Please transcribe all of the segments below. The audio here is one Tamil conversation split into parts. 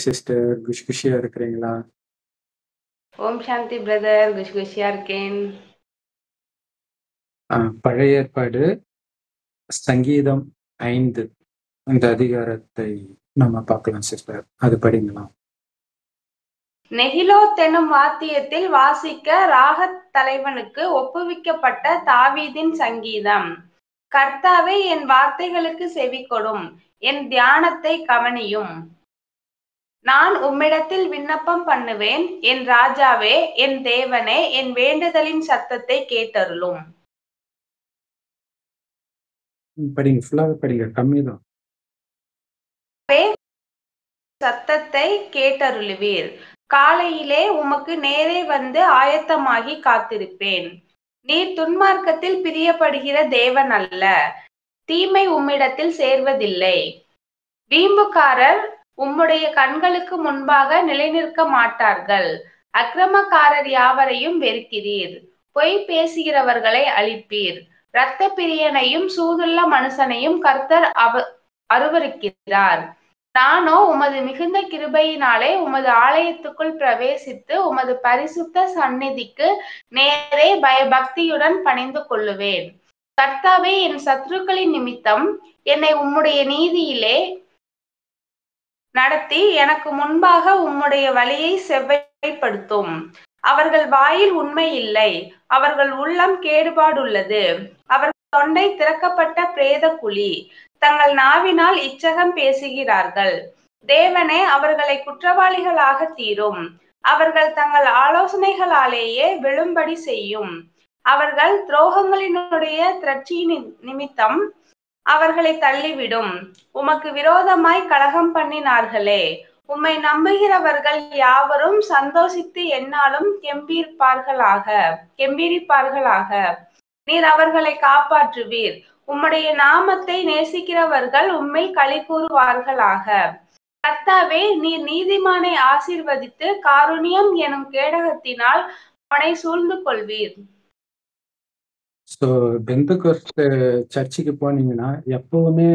சிஸ்டர். குஷியா இருக்கிறீங்களா? ஓம் சாந்தி பிரதர். குஷியா இருக்கேன். பழைய ஏற்பாடு சங்கீதம் 5 இந்த அதிகாரத்தை நம்ம பார்க்கலாம் சிஸ்டர். அது படிங்களா? நெகிலோத் எனும் வாத்தியத்தில் வாசிக்க ராகத் தலைவனுக்கு ஒப்புவிக்கப்பட்ட தாவீதின் சங்கீதம். கர்த்தாவே, என் வார்த்தைகளுக்கு செவிகொடும், என் தியானத்தை கவனியும். நான் உம்மிடத்தில் விண்ணப்பம் பண்ணுவேன். என் ராஜாவே, என் தேவனே, என் வேண்டுதலின் சத்தத்தை கேட்டருளும். படிங்க, ஃபுல்லாவே படிங்க, கம்மிதான். சத்தத்தை கேட்டருளுவீர். காலையிலே உமக்கு நேரே வந்து ஆயத்தமாகி காத்திருப்பேன். நீர் துன்மார்க்கத்தில் பிரியப்படுகிற தேவன் அல்ல. தீமை உம்மிடத்தில் சேர்வதில்லை. வீம்புக்காரர் உம்முடைய கண்களுக்கு முன்பாக நிலைநிற்க மாட்டார்கள். அக்கிரமக்காரர் யாவரையும் வெறுக்கிறீர். பொய் பேசுகிறவர்களை அழிப்பீர். இரத்த பிரியனையும் சூதுள்ள மனுஷனையும் கர்த்தர் அருவருக்கிறார். நானோ உமது மிகுந்த கிருபையினாலே உமது ஆலயத்துக்குள் பிரவேசித்து உமது பரிசுத்த சந்நிதிக்கு நேரே பயபக்தியுடன் பணிந்து கொள்ளுவேன். கர்த்தாவே, என் சத்துருக்களின் நிமித்தம் என்னை உம்முடைய நீதியிலே நடத்தி எனக்கு முன்பாக உம்முடைய வழியை செவ்வைப்படுத்தும். அவர்கள் வாயில் உண்மை இல்லை, அவர்கள் உள்ளம் கேடுபாடுள்ளது. அவர்கள் தொண்டை திறக்கப்பட்ட பிரேத குழி. தங்கள் நாவினால் இச்சகம் பேசுகிறார்கள். தேவனே, அவர்களை குற்றவாளிகளாக தீரும். அவர்கள் தங்கள் ஆலோசனைகளாலேயே விழும்படி செய்யும். அவர்கள் துரோகங்களினுடைய திரட்சியின் நிமித்தம் அவர்களை தள்ளிவிடும். உமக்கு விரோதமாய் கலகம் பண்ணினார்களே, உம்மை நம்புகிறவர்கள் யாவரும் சந்தோஷித்து எந்நாளும் கெம்பீரிப்பார்களாக. நீர் அவர்களை காப்பாற்றுவீர். உம்முடைய நாமத்தை நேசிக்கிறவர்கள் உம்மில் களி கூறுவார்களாக. கர்த்தாவே, நீர் நீதிமானை ஆசீர்வதித்து காருண்யம் எனும் கேடகத்தினால் அவனை சூழ்ந்து கொள்வீர். ஸோ பெந்தகோஸ்ட் சர்ச்சுக்கு போனீங்கன்னா எப்பவுமே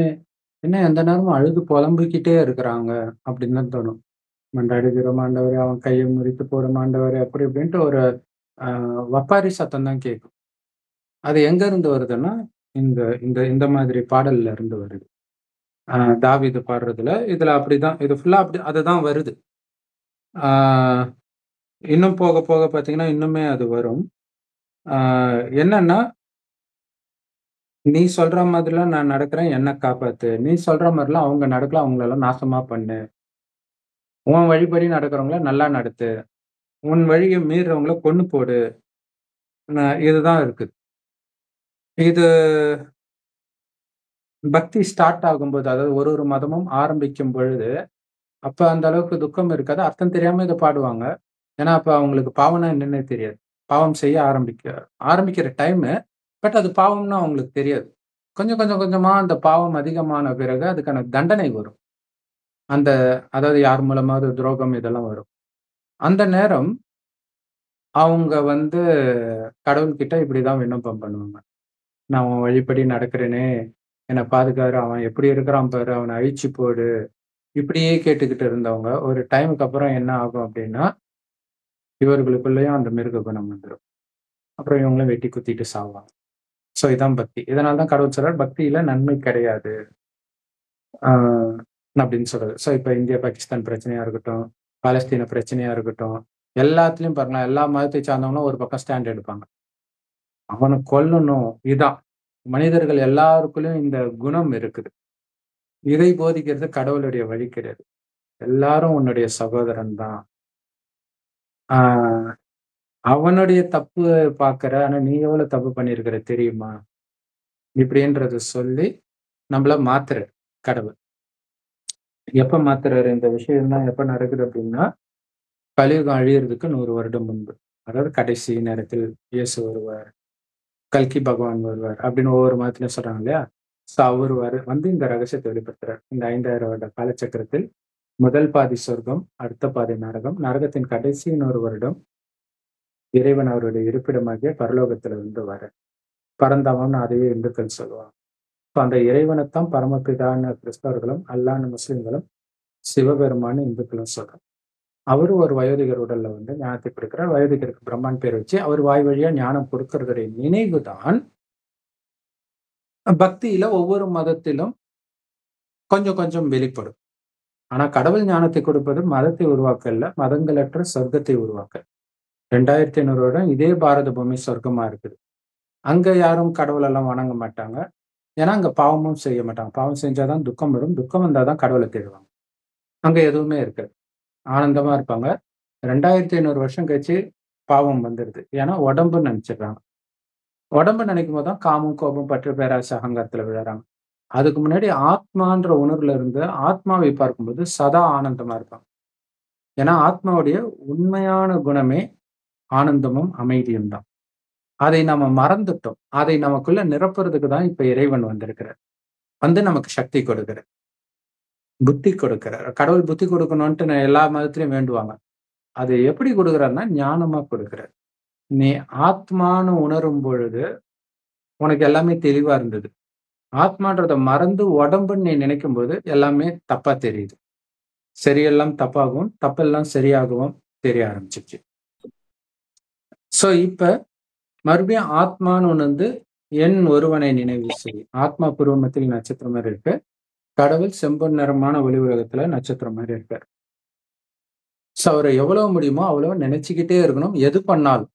என்ன எந்த நேரமும் அழுது புலம்பிக்கிட்டே இருக்கிறாங்க அப்படின்னு தான் தோணும். மண்டாடுகிறோம் ஆண்டவரே, அவன் கையை முறித்து போடும் ஆண்டவரே, அப்படி இப்படின்ட்டு ஒரு வப்பாரி சத்தம் தான் கேட்கும். அது எங்க இருந்து வருதுன்னா இந்த இந்த இந்த மாதிரி பாடல்ல இருந்து வருது. தாவீது பாடுறதுல இதுல அப்படிதான், இது ஃபுல்லா அப்படி அதுதான் வருது. இன்னும் போக போக பார்த்தீங்கன்னா இன்னுமே அது வரும். என்னன்னா, நீ சொல்ற மாதிரிலாம் நான் நடக்கிறேன், என்ன காப்பாத்து. நீ சொல்ற மாதிரிலாம் அவங்க நடக்கலாம், அவங்களெல்லாம் நாசமா பண்ணு. உன் வழிபடி நடக்கிறவங்கள நல்லா நடத்து. உன் வழியை மீறுறவங்கள கொன்னு போடு. இதுதான் இருக்குது. இது பக்தி ஸ்டார்ட் ஆகும்போது, அதாவது ஒரு மதமும் ஆரம்பிக்கும் பொழுது, அப்ப அந்த அளவுக்கு துக்கம் இருக்காது. அர்த்தம் தெரியாம இதை பாடுவாங்க. ஏன்னா அப்ப அவங்களுக்கு பாவம்னா என்னன்னே தெரியாது. பாவம் செய்ய ஆரம்பிக்கிற டைமு. பட் அது பாவம்னு அவங்களுக்கு தெரியாது. கொஞ்சம் கொஞ்சம் கொஞ்சமா அந்த பாவம் அதிகமான பிறகு அதுக்கான தண்டனை வரும். அதாவது யார் மூலமாவது துரோகம் இதெல்லாம் வரும். அந்த நேரம் அவங்க கடவுள்கிட்ட இப்படிதான் விண்ணப்பம் பண்ணுவாங்க. நான் உன் வழிப்படி நடக்கிறேனே, என்னை பாதுகாரு, அவன் எப்படி இருக்கிறான் பாரு, அவனை அழிச்சு போடு. இப்படியே கேட்டுக்கிட்டு இருந்தவங்க ஒரு டைமுக்கு அப்புறம் என்ன ஆகும் அப்படின்னா, இவர்களுக்குள்ளேயும் அந்த மிருக குணம் வந்துடும். அப்புறம் இவங்களும் வெட்டி குத்திட்டு சாவாங்க. ஸோ இதான் பக்தி. இதனால தான் கடவுள் சொல்றார், பக்தியில நன்மை கிடையாது அப்படின்னு சொல்றது. ஸோ இப்போ இந்தியா பாகிஸ்தான் பிரச்சனையா இருக்கட்டும், பாலஸ்தீன பிரச்சனையா இருக்கட்டும், எல்லாத்துலயும் பாருங்களேன், எல்லா மதத்தை சார்ந்தவங்களும் ஒரு பக்கம் ஸ்டாண்ட் எடுப்பாங்க. அவனை கொல்லணும். இதான் மனிதர்கள் எல்லாருக்குள்ளயும் இந்த குணம் இருக்குது. இதை போதிக்கிறது கடவுளுடைய வழி கிடையாது. எல்லாரும் உன்னுடைய சகோதரன் தான். அவனுடைய தப்பு பார்க்கிற, ஆனா நீ எவ்வளவு தப்பு பண்ணியிருக்கிற தெரியுமா? இப்படின்றத சொல்லி நம்மள மாத்துறாரு கடவுள். எப்ப மாத்துறாரு இந்த விஷயம் தான்? எப்ப நடக்குது அப்படின்னா, கலியுகம் அழியறதுக்கு 100 வருடம் முன்பு. அதாவது கடைசி நேரத்தில் இயேசு வருவார், கல்கி பகவான் வருவார் அப்படின்னு ஒவ்வொரு மதத்திலும் சொல்றாங்க இல்லையா? ஸோ அவர் இந்த ரகசியத்தை வெளிப்படுத்துறார். இந்த 5000 வருட காலச்சக்கரத்தில் முதல் பாதி சொர்க்கம், அடுத்த பாதி நரகம். நரகத்தின் கடைசி 100 வருடம் இறைவன் அவருடைய இருப்பிடமாகிய பரலோகத்துல வர பரந்தவன், அதையே இந்துக்கள் சொல்லுவாங்க. அந்த இறைவனைத்தான் பரமபிதான கிறிஸ்தவர்களும் அல்லான்னு முஸ்லிம்களும் சிவபெருமான்னு இந்துக்களும் சொல்றாங்க. அவரு ஒரு வயோதிகர் உடல்ல வந்து ஞானத்தை கொடுக்கிறார். வயோதிகருக்கு பிரம்மான் பேர் வச்சு அவர் வாய் வழியா ஞானம் கொடுக்கறதுடைய நினைவுதான் பக்தியில ஒவ்வொரு மதத்திலும் கொஞ்சம் கொஞ்சம் வெளிப்படும். ஆனா கடவுள் ஞானத்தை கொடுப்பது மதத்தை உருவாக்க இல்ல, மதங்களற்ற சொர்க்கத்தை உருவாக்க. 2500 வருடம் இதே பாரத பூமி சொர்க்கமா இருக்குது. அங்க யாரும் கடவுள் எல்லாம் வணங்க மாட்டாங்க. ஏன்னா அங்க பாவமும் செய்ய மாட்டாங்க. பாவம் செஞ்சாதான் துக்கம் வரும். துக்கம் வந்தாதான் கடவுளை தேடுவாங்க. அங்க எதுவுமே இருக்காது. ஆனந்தமா இருப்பாங்க. 2500 வருஷம் கழிச்சு பாவம் வந்துருது. ஏன்னா உடம்புன்னு நினைச்சிடுறாங்க. உடம்பு நினைக்கும் போதுதான் காமம், கோபம், பற்று, பேராசை, அகங்காரத்துல விழறாங்க. அதுக்கு முன்னாடி ஆத்மான்ற உணர்வுல இருந்து ஆத்மாவை பார்க்கும்போது சதா ஆனந்தமா இருப்பாங்க. ஏன்னா ஆத்மாவுடைய உண்மையான குணமே ஆனந்தமும் அமைதியும் தான். அதை நம்ம மறந்துட்டோம். அதை நமக்குள்ள நிரப்புறதுக்கு தான் இப்ப இறைவன் வந்திருக்கிறார். வந்து நமக்கு சக்தி கொடுக்கிறார், புத்தி கொடுக்கிறார். கடவுள் புத்தி கொடுக்கணும்ட்டு எல்லா மதத்திலையும் வேண்டுவாங்க. அது எப்படி கொடுக்குறாருன்னா ஞானமா கொடுக்கிறார். நீ ஆத்மான்னு உணரும் பொழுது உனக்கு எல்லாமே தெளிவா இருந்தது. ஆத்மான்றத மறந்து உடம்புன்னு நீ நினைக்கும் போது எல்லாமே தப்பா தெரியுது. சரியெல்லாம் தப்பாகவும் தப்பெல்லாம் சரியாகவும் தெரிய ஆரம்பிச்சிச்சு. சோ இப்ப மறுபடியும் ஆத்மான்னு உணர்ந்து என் ஒருவனை நினைவு செய். ஆத்மா புருவமத்தில் நட்சத்திரம் மாதிரி இருக்கு. கடவுள் செம்பொன் நிறமான ஒளி உலகத்துல நட்சத்திரம் மாதிரி இருக்கார். சோ அவரை எவ்வளவு முடியுமோ அவ்வளவு நினைச்சுக்கிட்டே இருக்கணும். எது பண்ணாலும்,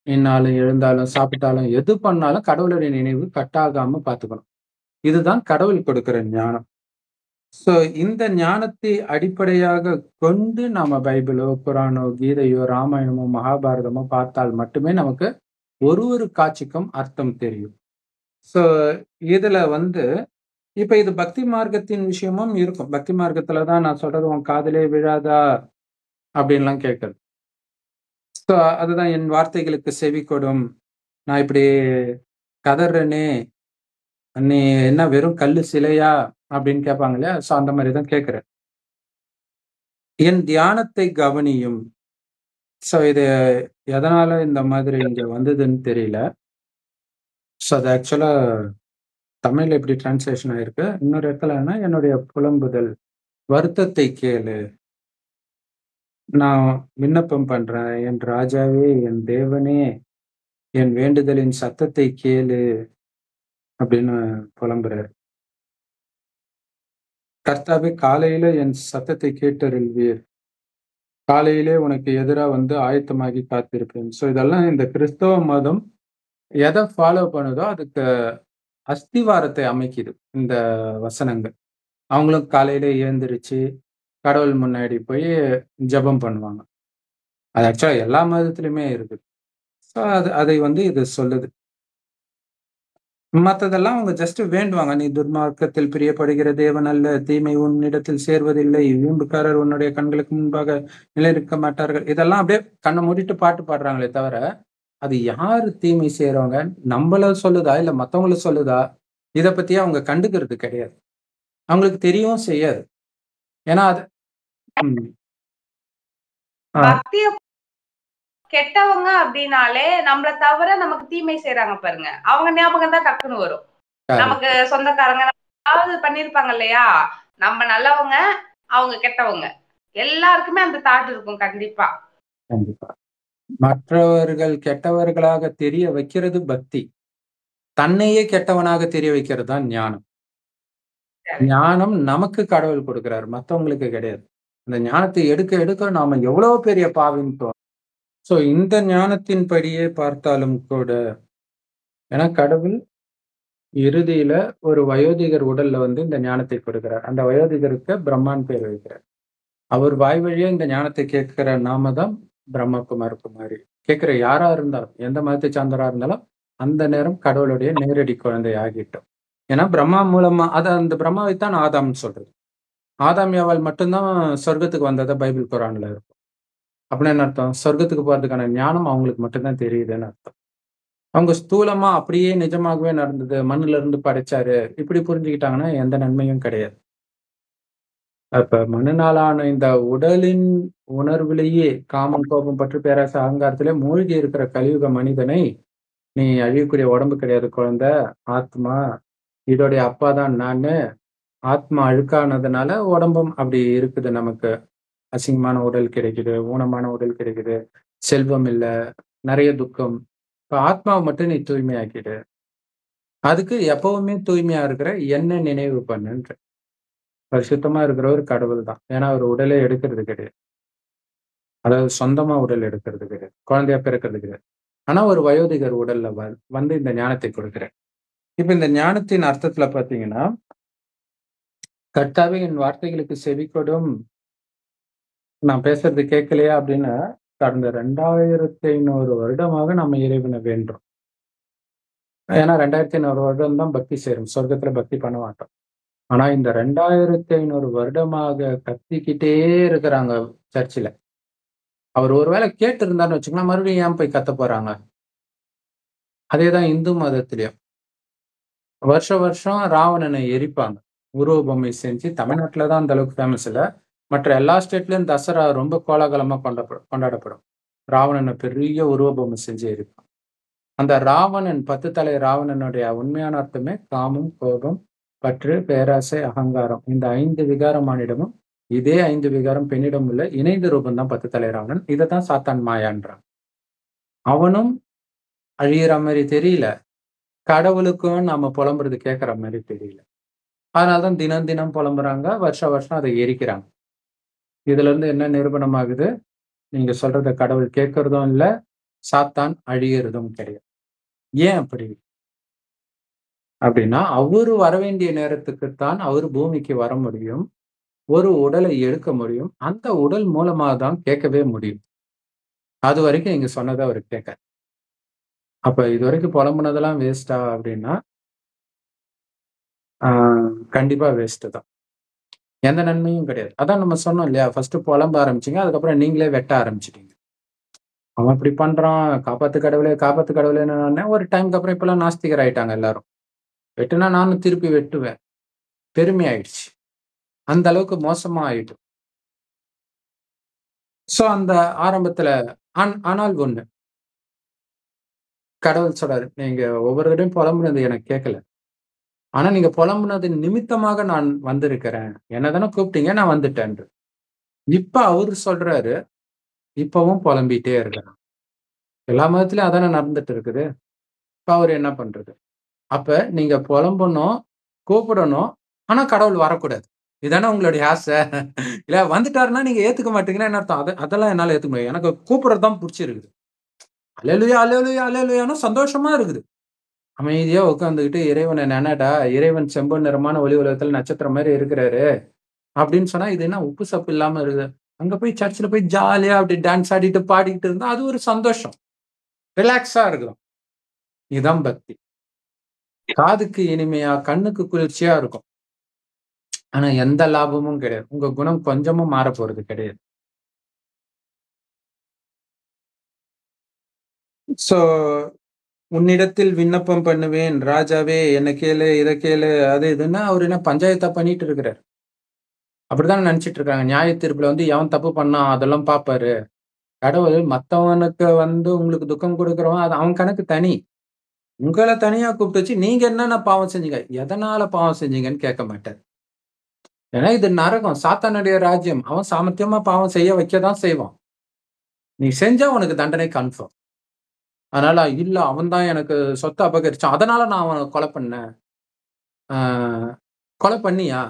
என்னாலும் எழுந்தாலும் சாப்பிட்டாலும் எது பண்ணாலும் கடவுளுடைய நினைவு கட்டாகாம பார்த்துக்கணும். இதுதான் கடவுள் கொடுக்கிற ஞானம். சோ இந்த ஞானத்தை அடிப்படையாக கொண்டு நாம பைபிளோ, குரானோ, கீதையோ, ராமாயணமோ, மகாபாரதமோ பார்த்தால் மட்டுமே நமக்கு ஒரு காட்சிக்கும் அர்த்தம் தெரியும். சோ இதுல வந்து இப்ப இது பக்தி மார்க்கத்தின் விஷயமும் இருக்கும். பக்தி மார்க்கத்துலதான் நான் சொல்றது உன் காதிலே விழாதா அப்படின்லாம் கேட்குது. சோ அதுதான் என் வார்த்தைகளுக்கு செவி கொடும். நான் இப்படி கதறேனே, நீ என்ன வெறும் கல்லு சிலையா அப்படின்னு கேட்பாங்க இல்லையா? சோ அந்த மாதிரிதான் கேட்கிறேன். என் தியானத்தை கவனியும். சோ இது எதனால இந்த மாதிரி இங்க வந்ததுன்னு தெரியல. சோ அது ஆக்சுவலா தமிழ்ல எப்படி டிரான்ஸ்லேஷன் ஆயிருக்கு. இன்னொரு இடத்துலன்னா என்னுடைய புலம்புதல், வருத்தத்தை கேளு, நான் விண்ணப்பம் பண்றேன், என் ராஜாவே, என் தேவனே, என் வேண்டுதலின் சத்தத்தை கேளு அப்படின்னு புலம்புறாரு. கர்த்தாவே, காலையில என் சத்தத்தை கேட்டருள்வீர், காலையிலே உனக்கு எதிரா வந்து ஆயத்தமாகி காத்திருப்பேன். சோ இதெல்லாம் இந்த கிறிஸ்தவ மதம் எதை ஃபாலோ பண்ணுதோ அதுக்கு அஸ்திவாரத்தை அமைக்குது இந்த வசனங்கள். அவங்களும் காலையில எழுந்திருச்சு கடவுள் முன்னாடி போய் ஜெபம் பண்ணுவாங்க. அது ஆக்சுவலா எல்லா மதத்திலுமே இருக்குது. சோ அதை வந்து இது சொல்லுது. மத்ததெல்லாம் அவங்க ஜஸ்ட் வேண்டுவாங்க. நீ துர்மார்க்கத்தில் பிரியப்படுகிற தேவன் அல்ல, தீமை உன்னிடத்தில் சேர்வதில்லை, வீம்புக்காரர் உன்னுடைய கண்களுக்கு முன்பாக நிலைநிற்க மாட்டார்கள். இதெல்லாம் அப்படியே கண்ணை மூடிட்டு பாட்டு பாடுறாங்களே தவிர அது யாரு தீமை செய்யறவங்க, நம்மள சொல்லுதா இல்ல மத்தவங்கள சொல்லுதா, இத பத்தி அவங்க கண்டுக்கிறது கிடையாது. அவங்களுக்கு தெரியவும் செய்யாது. ஏன்னா அது பக்திய கெட்டவங்க அப்படின்னாலே நம்மள தவிர நமக்கு தீமை செய்யறாங்க பாருங்க, அவங்க ஞாபகம் தான் டக்குன்னு வரும். நமக்கு சொந்தக்காரங்க ஏதாவது பண்ணிருப்பாங்க இல்லையா, நம்ம நல்லவங்க அவங்க கெட்டவங்க, எல்லாருக்குமே அந்த தாட் இருக்கும். கண்டிப்பா கண்டிப்பா. மற்றவர்கள் கெட்டவர்களாக தெரிய வைக்கிறது பக்தி. தன்னையே கெட்டவனாக தெரிய வைக்கிறது தான் ஞானம். ஞானம் நமக்கு கடவுள் கொடுக்கிறார், மத்தவங்களுக்கு கிடையாது. அந்த ஞானத்தை எடுக்க எடுக்க நாம எவ்வளவு பெரிய பாவின்னு தோணும். சோ இந்த ஞானத்தின் படியே பார்த்தாலும் கூட, ஏன்னா கடவுள் இறுதியில ஒரு வயோதிகர் உடல்ல வந்து இந்த ஞானத்தை கொடுக்கிறார். அந்த வயோதிகருக்கு பிரம்மான் பேர் வைக்கிறார். அவர் வாய் வழியா இந்த ஞானத்தை கேட்கிற நாம தான் பிரம்மகுமார் குமாரி. கேட்கிற யாரா இருந்தாலும், எந்த மதத்தை சார்ந்தவரா இருந்தாலும் அந்த நேரம் கடவுளுடைய நேரடி குழந்தை ஆகிட்டோம். ஏன்னா பிரம்மா மூலமா அந்த பிரம்மாவைத்தான் ஆதாம்னு சொல்றது. ஆதாம் ஏவாள் மட்டும்தான் சொர்க்கத்துக்கு வந்ததை பைபிள் குரான்ல இருக்கும். அப்படின்னு என்ன அர்த்தம்? சொர்க்கத்துக்கு போறதுக்கான ஞானம் அவங்களுக்கு மட்டும்தான் தெரியுதுன்னு அர்த்தம். அவங்க ஸ்தூலமா அப்படியே நிஜமாகவே நடந்தது, மண்ணுல இருந்து படைச்சாரு, இப்படி புரிஞ்சுக்கிட்டாங்கன்னா எந்த நன்மையும் கிடையாது. அப்ப மனுநாளான இந்த உடலின் உணர்விலேயே காமம், கோபம், பற்று, பேராசை, அகங்காரத்திலே மூழ்கி இருக்கிற கலியுக மனிதனை, நீ அழியக்கூடிய உடம்பு கிடையாது குழந்தை, ஆத்மா, இதோடைய அப்பா தான் நானு, ஆத்மா அழுக்கானதுனால உடம்பும் அப்படி இருக்குது. நமக்கு அசிங்கமான உடல் கிடைக்குது, ஊனமான உடல் கிடைக்குது, செல்வம் இல்ல, நிறைய துக்கம். இப்ப ஆத்மாவை மட்டும் நீ தூய்மையாக்கிடு. அதுக்கு எப்பவுமே தூய்மையா இருக்கிற என்ன நினைவு பண்ணுன்ற. பரிசுத்தமா இருக்கிறவர் கடவுள் தான். ஏன்னா அவர் உடலே எடுக்கிறது கிடையாது. அதாவது சொந்தமா உடல் எடுக்கிறது கிடையாது. குழந்தையா பிறக்கிறது கிடையாது. ஆனா ஒரு வயோதிகர் உடல்ல வந்து இந்த ஞானத்தை கொடுக்கிறார். இப்ப இந்த ஞானத்தின் அர்த்தத்துல பாத்தீங்கன்னா, கர்த்தாவே என் வார்த்தைகளுக்கு செவிகொடும், நான் பேசுறது கேட்கலையா அப்படின்னு கடந்த 2500 வருடமாக நம்ம இறைவனை வேண்டுறோம். ஏன்னா 2500 வருடம் தான் பக்தி செய்றோம். சொர்க்கத்துல பக்தி பண்ண மாட்டோம். ஆனா இந்த 2500 வருடமாக கத்திக்கிட்டே இருக்கிறாங்க சர்ச்சில. அவர் ஒருவேளை கேட்டு இருந்தாருன்னு வச்சுக்கோங்களேன், மறுபடியும் ஏன் போய் கத்த போறாங்க? அதேதான் இந்து மதத்திலயும். வருஷம் வருஷம் ராவணனை எரிப்பாங்க. உருவ பொம்மை செஞ்சு தமிழ்நாட்டுல தான் அந்த அளவுக்கு ஃபேமஸ் இல்ல. மற்ற எல்லா ஸ்டேட்லயும் தசரா ரொம்ப கோலாகலமா கொண்டாடப்படும். ராவணனை பெரிய உருவ பொம்மை செஞ்சு எரிப்பாங்க. அந்த ராவணன் 10 தலை ராவணனுடைய உண்மையான அர்த்தமே காமம், கோபம், பற்று, பேராசை, அகங்காரம். இந்த 5 விகாரமானிடமும் இதே 5 விகாரம் பெண்ணிடம் உள்ள இணைந்த ரூபம் தான் 10 தலை ராவணன். இதைத்தான் சாத்தான் மாயான்றான். அவனும் அழியிற மாதிரி தெரியல. கடவுளுக்கும் நாம புலம்புறது கேட்கிற மாதிரி தெரியல. அதனாலதான் தினம் தினம் புலம்புறாங்க. வருஷம் வருஷம் அதை எரிக்கிறாங்க. இதுல இருந்து என்ன நிரூபணம் ஆகுது? நீங்க சொல்றத கடவுள் கேட்கறதும் இல்ல, சாத்தான் அழியறதும் கிடையாது. ஏன் அப்படி? அப்படின்னா அவரு வரவேண்டிய நேரத்துக்குத்தான் அவரு பூமிக்கு வர முடியும். ஒரு உடலை எடுக்க முடியும். அந்த உடல் மூலமா தான் கேட்கவே முடியும். அது வரைக்கும் நீங்க சொன்னதை அவரு கேட்காது. அப்ப இதுவரைக்கும் புலம்புனதெல்லாம் வேஸ்டா அப்படின்னா கண்டிப்பா வேஸ்ட் தான். எந்த நன்மையும் கிடையாது. அதான் நம்ம சொன்னோம் இல்லையா? ஃபர்ஸ்ட் புலம்ப ஆரம்பிச்சீங்க. அதுக்கப்புறம் நீங்களே வெட்ட ஆரம்பிச்சிட்டீங்க. அவன் இப்படி பண்றான், காப்பாத்து கடவுளே ஒரு டைம்க்கு அப்புறம் இப்பெல்லாம் நாஸ்திகர் ஆயிட்டாங்க எல்லாரும். வெட்டுனா நானும் திருப்பி வெட்டுவேன். பெருமை ஆயிடுச்சு. அந்த அளவுக்கு மோசமா ஆயிட்டு. சோ அந்த ஆரம்பத்துல ஆனால் ஒண்ணு கடவுள் சொல்றாரு, நீங்க ஒவ்வொருவரையும் புலம்புனது எனக்கு கேட்கல. ஆனா நீங்க புலம்புனது நிமித்தமாக நான் வந்திருக்கிறேன். என்னதானே கூப்பிட்டீங்க, நான் வந்துட்டேன். இப்ப அவரு சொல்றாரு, இப்பவும் புலம்பிட்டே இருக்கிறான். எல்லா மதத்திலயும் அதானே நடந்துட்டு இருக்குது. இப்ப அவரு என்ன பண்றது? அப்ப நீங்க புலம்பணும், கூப்பிடணும். ஆனா கடவுள் வரக்கூடாது. இதானே உங்களுடைய ஆசை. இல்ல வந்துட்டாருன்னா நீங்க ஏத்துக்க மாட்டீங்கன்னா என்ன அர்த்தம்? அதெல்லாம் என்னால ஏத்துக்க முடியாது. எனக்கு கூப்பிடுறது தான் புடிச்சிருக்குது. அல்லேலூயா, அல்லேலூயா, அல்லேலூயான்னு சந்தோஷமா இருக்குது. அமைதியா உட்கார்ந்துகிட்டு இறைவனை நெனடா, இறைவன் செம்பொன் நிறமான ஒளி உலகத்துல நட்சத்திரம் மாரி இருக்கிறாரு. அப்படின்னு சொன்னா, இது என்ன உப்பு சப்பு இல்லாம இருக்குது. அங்க போய் சர்ச்ல போய் ஜாலியா அப்படி டான்ஸ் ஆடிட்டு, பாடிக்கிட்டு இருந்தா அது ஒரு சந்தோஷம். ரிலாக்ஸா இருக்கும். இதுதான் பக்தி. காதுக்கு இனிமையா, கண்ணுக்கு குளிர்ச்சியா இருக்கும். ஆனா எந்த லாபமும் கிடையாது. உங்க குணம் கொஞ்சமும் மாறப் போறது கிடையாது. சோ உன்னிடத்தில் விண்ணப்பம் பண்ணுவேன். ராஜாவே என்ன கேளு, இத கேளு, அது இதுன்னு அவரு என்ன பஞ்சாயத்தா பண்ணிட்டு இருக்கிறாரு. அப்படித்தானே நினைச்சிட்டு இருக்காங்க. நியாய தீர்ப்புல வந்து எவன் தப்பு பண்ணான் அதெல்லாம் பார்ப்பாரு. கடவுள் மத்தவனுக்கு வந்து உங்களுக்கு துக்கம் கொடுக்கிறவன் அது அவன் கணக்கு தனி. உங்கள தனியா கூப்பிட்டு வச்சு நீங்க என்னென்ன பாவம் செஞ்சீங்க? எதனால பாவம் செஞ்சீங்கன்னு கேட்க மாட்டாரு. ஏன்னா இது நரகம். சாத்தானுடைய ராஜ்யம். அவன் சாமர்த்தியமா பாவம் செய்ய வைக்க தான் செய்வான். நீ செஞ்சா உனக்கு தண்டனை கன்ஃபார்ம். அதனால இல்ல அவன் தான் எனக்கு சொத்த அபகரிச்சான். அதனால நான் அவன கொலை பண்ணேன். ஆ கொலை பண்ணியா?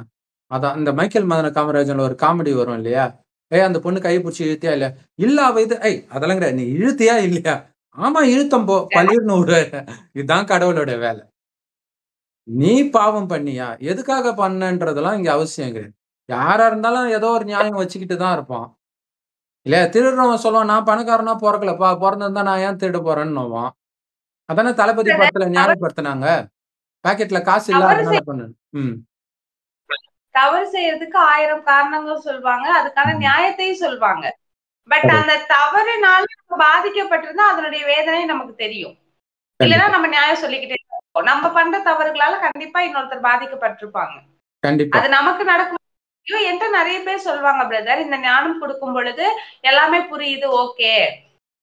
அதான் இந்த மைக்கேல் மதன காமராஜன்ல ஒரு காமெடி வரும் இல்லையா? "ஏய் அந்த பொண்ணு கைய புடிச்சு இழுத்தியா இல்லையா?" "இல்ல அவ இது." "ஏய் அதெல்லாம் கிடையாது. நீ இழுத்தியா இல்லையா?" "ஆமா இழுத்தேன் போ." பளீர்னு விடுவாரு. இதுதான் கடவுளோட வேலை. நீ பாவம் பண்ணியா? எதுக்காக பண்ணன்றதெல்லாம் இங்க அவசியம் கிடையாது. யாரா இருந்தாலும் ஏதோ ஒரு நியாயம் வச்சுக்கிட்டு தான் இருப்பான். இல்லையா? திருடுறவன் சொல்லுவான், "நான் பணக்காரனா பொறக்கலப்பா. பொறந்திருந்தா நான் ஏன் திருட போறேன்னுவான்." அதானே தளபதி படத்துல தவறு நியாயப்படுத்துனாங்க. பாக்கெட்ல காசு இல்ல தவறு அதனால செய் பண்ணேன். ம். தவறு செய்யறதுக்கு 1000 காரணங்கள் சொல்வாங்க. அதுக்கான ம். நியாயத்தையும் சொல்வாங்க. But correct. அந்த தவறுனால நம்ம பாதிக்கப்பட்டிருந்தா அதனுடைய வேதனை நமக்கு தெரியும். இல்லன்னா கண்டிப்பா. நம்ம நியாயம் சொல்லிக்கிட்டே இருப்போம். நம்ம பண்ற தவறுகளால கண்டிப்பா இன்னொருத்தர் பாதிக்கப்பட்டிருப்பாங்க. கண்டிப்பா. அது நமக்கு நடக்கும். ஐயோ! என்ட்ட நெறைய பேர் சொல்வாங்க பிரதர். இந்த ஞானம் குடுக்கும் பொழுது எல்லாமே புரியுது. ஓகே.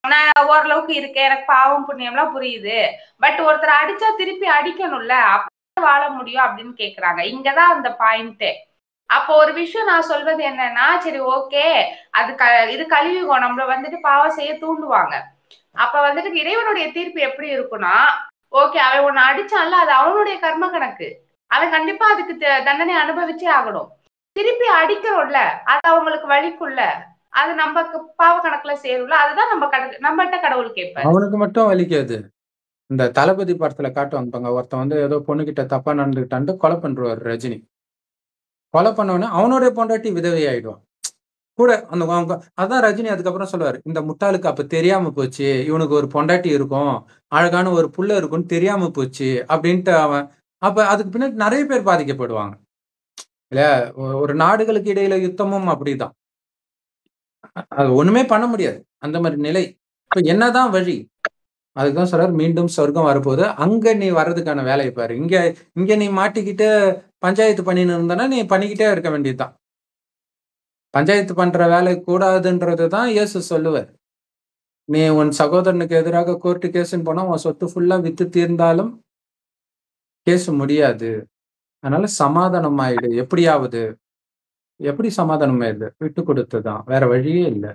நான் ஓரளவுக்கு இருக்கேன். எனக்கு பாவம், புண்ணியம்லாம் புரியுது. பட் ஒருத்தர அடிச்சா திருப்பி அடிக்கணும்ல. வாழ முடியும் அப்படின்னு கேக்குறாங்க. இங்கதான் அந்த பாயிண்டே. அப்போ ஒரு விஷயம் நான் சொல்வது என்னன்னா, சரி ஓகே, அது இது கலியுகம், நம்மள வந்துட்டு பாவம் செய்ய தூண்டுவாங்க. அப்ப வந்துட்டு இறைவனுடைய தீர்ப்பு எப்படி இருக்கும்னா, ஓகே அவன் உன்னை அடிச்சான்ல, அது அவனுடைய கர்ம கணக்கு. அவன் கண்டிப்பா அதுக்கு தண்டனை அனுபவிச்சே ஆகணும். திருப்பி அடிக்கிறோம்ல, அது அவங்களுக்கு வலிக்கும்ல, அது நமக்கு பாவ கணக்குல சேரும்ல, அதுதான் நம்மகிட்ட கடவுள் கேட்பாரு. அவனுக்கு மட்டும் வலிக்காது. இந்த தளபதி படத்துல காட்டுவாங்க பாருங்க. ஒருத்தன் வந்து ஏதோ பொண்ணுகிட்ட தப்பா நடந்துக்கிட்டான்ட்டு கொலை பண்ருவாரு ரஜினி. கொலை பண்ணவுடனே அவனுடைய பொண்டாட்டி விதவை ஆயிடுவான். கூட அந்த அதான் ரஜினி அதுக்கப்புறம் சொல்லுவாரு. இந்த முட்டாளுக்கு அப்ப தெரியாம போச்சு. இவனுக்கு ஒரு பொண்டாட்டி இருக்கும். அழகான ஒரு புள்ள இருக்கும்னு தெரியாம போச்சு. அப்படின்ட்டு அவன் அப்ப அதுக்கு பின்னாடி நெறைய பேர் பாதிக்கப்படுவாங்க. இல்லையா? ஒரு நாடுகளுக்கு இடையில யுத்தமும் அப்படிதான். அது ஒண்ணுமே பண்ண முடியாது. அந்த மாரி நிலை. இப்ப என்னதான் வழி? அதுக்கு தான் சொல்றாரு, மீண்டும் சொர்க்கம் வரப்போகுது. அங்க நீ வர்றதுக்கான வேலைய பாரு. இங்க இங்க நீ மாட்டிக்கிட்டு பஞ்சாயத்து பண்ணின்னு இருந்தன்னா, நீ பண்ணிக்கிட்டே இருக்க வேண்டியது தான். பஞ்சாயத்து பண்ற வேலை கூடாதுன்றது தான் இயேசு சொல்லுவார். நீ உன் சகோதரனுக்கு எதிராக கோர்ட் கேஸ்ன்னு போனா, உன் சொத்து ஃபுல்லா வித்து தீர்ந்தாலும் கேஸ் முடியாது. அதனால சமாதானம் ஆயிடு. எப்படியாவது. எப்படி சமாதானம் ஆயிடுது? விட்டு குடுத்து தான். வேற வழியே இல்ல.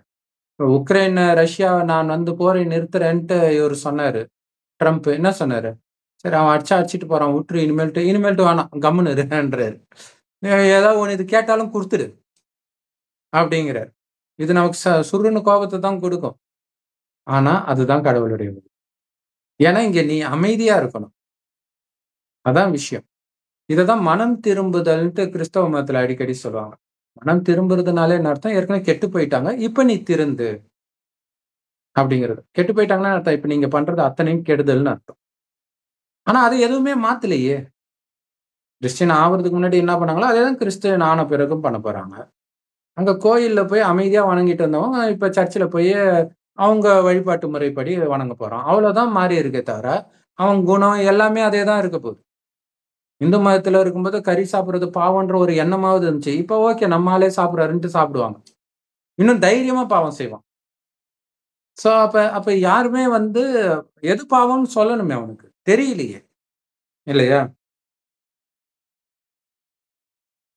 உக்ரைன், ரஷ்யா நான் வந்து போரை நிறுத்துறேன்ட்டு இவரு சொன்னாரு. ட்ரம்ப் என்ன சொன்னாரு? சரி அவன் அடிச்சா அடிச்சுட்டு போறான். விட்டுரு இனிமேல்ட்டு வேணாம். கம்முனு இருன்றாரு. ஏதாவது ஒண்ணு இது கேட்டாலும் குடுத்துடு. அப்படிங்கிறார். இது நமக்கு சுருன்னு கோபத்த தான் குடுக்கும். ஆனா, அதுதான் கடவுளுடைய வழி. ஏன்னா, இங்க நீ அமைதியா இருக்கணும். அதான் விஷயம். இததான் மனம் திரும்புதல்ன்ட்டு கிறிஸ்தவ மதத்துல அடிக்கடி சொல்லுவாங்க. மனம் திரும்புறதுனாலே என்ன அர்த்தம்? ஏற்கனவே கெட்டு போயிட்டாங்க. இப்ப நீ திருந்து அப்படிங்கிறது. கெட்டு போயிட்டாங்கன்னா அர்த்தம். இப்ப நீங்க பண்றது அத்தனையும் கெடுதல்னு அர்த்தம். ஆனா, அது எதுவுமே மாத்தலையே. கிறிஸ்டியன் ஆவறதுக்கு முன்னாடி என்ன பண்ணாங்களோ, அதே தான் கிறிஸ்டியன் ஆன பிறகும் பண்ண போறாங்க. அங்க கோயில்ல போய் அமைதியா வணங்கிட்டு இருந்தவங்க, இப்ப சர்ச்சுல போய் அவங்க வழிபாட்டு முறைப்படி வணங்க போறான். அவ்வளவுதான் மாறி இருக்கே தவிர, அவன் குணம் எல்லாமே அதே தான் இருக்க போகுது. இந்து மதத்துல இருக்கும்போது கறி சாப்பிடுறது பாவம்ன்ற ஒரு எண்ணமாவது இருந்துச்சு. இப்ப ஓகே நம்ம ஆளே சாப்பிடுறாருன்ட்டு சாப்பிடுவாங்க. இன்னும் தைரியமா பாவம் செய்வான். சோ அப்ப அப்ப யாருமே வந்து எது பாவம்னு சொல்லணுமே அவனுக்கு. தெரியலையே. இல்லையா?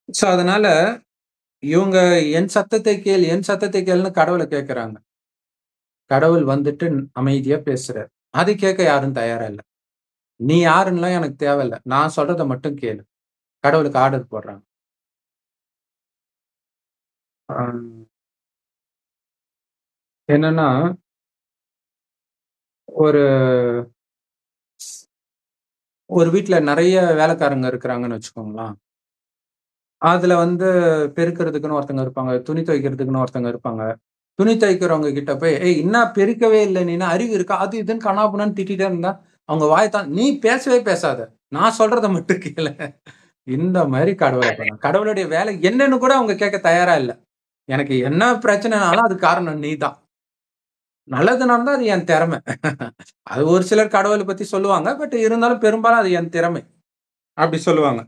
சோ அதனால இவங்க என் சத்தத்தை கேள், என் சத்தத்தை கேளுன்னு கடவுள கேட்கறாங்க. கடவுள் வந்துட்டு அமைதியா பேசுறாரு. அது கேட்க யாரும் தயாரா இல்ல. நீ யாருன்னுலாம் எனக்கு தேவையில்ல. நான் சொல்றத மட்டும் கேளு. கடவுளுக்கு ஆர்டர் போடுறாங்க. ஆ என்னன்னா, ஒரு ஒரு வீட்ல நெறைய வேலைக்காரங்க இருக்கிறாங்கன்னு வச்சுக்கோங்களேன். அதுல வந்து பெருக்குறதுக்குன்னு ஒருத்தங்க இருப்பாங்க. துணி துவைக்கிறதுக்குன்னு ஒருத்தங்க இருப்பாங்க. துணி துவைக்கிறவங்க கிட்ட போய், "ஏய் என்ன பெருக்கவே இல்ல நீன்னு அறிவு இருக்கா?" அது இதுன்னு கன்னாபின்னான்னு திட்டிட்டே இருந்தா, அவங்க "நீ பேசவே பேசாத. நான் சொல்றத மட்டும் கேளு." இந்த மாரி கடவுள பண்ண. கடவுளுடைய வேலை என்னன்னு கூட அவங்க கேட்க தயாரா இல்ல. எனக்கு என்ன பிரச்சனைனாலும் அதுக்கு காரணம் நீதான். நல்லது நடந்தா அது என் திறமை. அது ஒரு சிலர் கடவுள பத்தி சொல்லுவாங்க. பட் இருந்தாலும் பெரும்பாலும் அது என் திறமை. அப்படி சொல்லுவாங்க.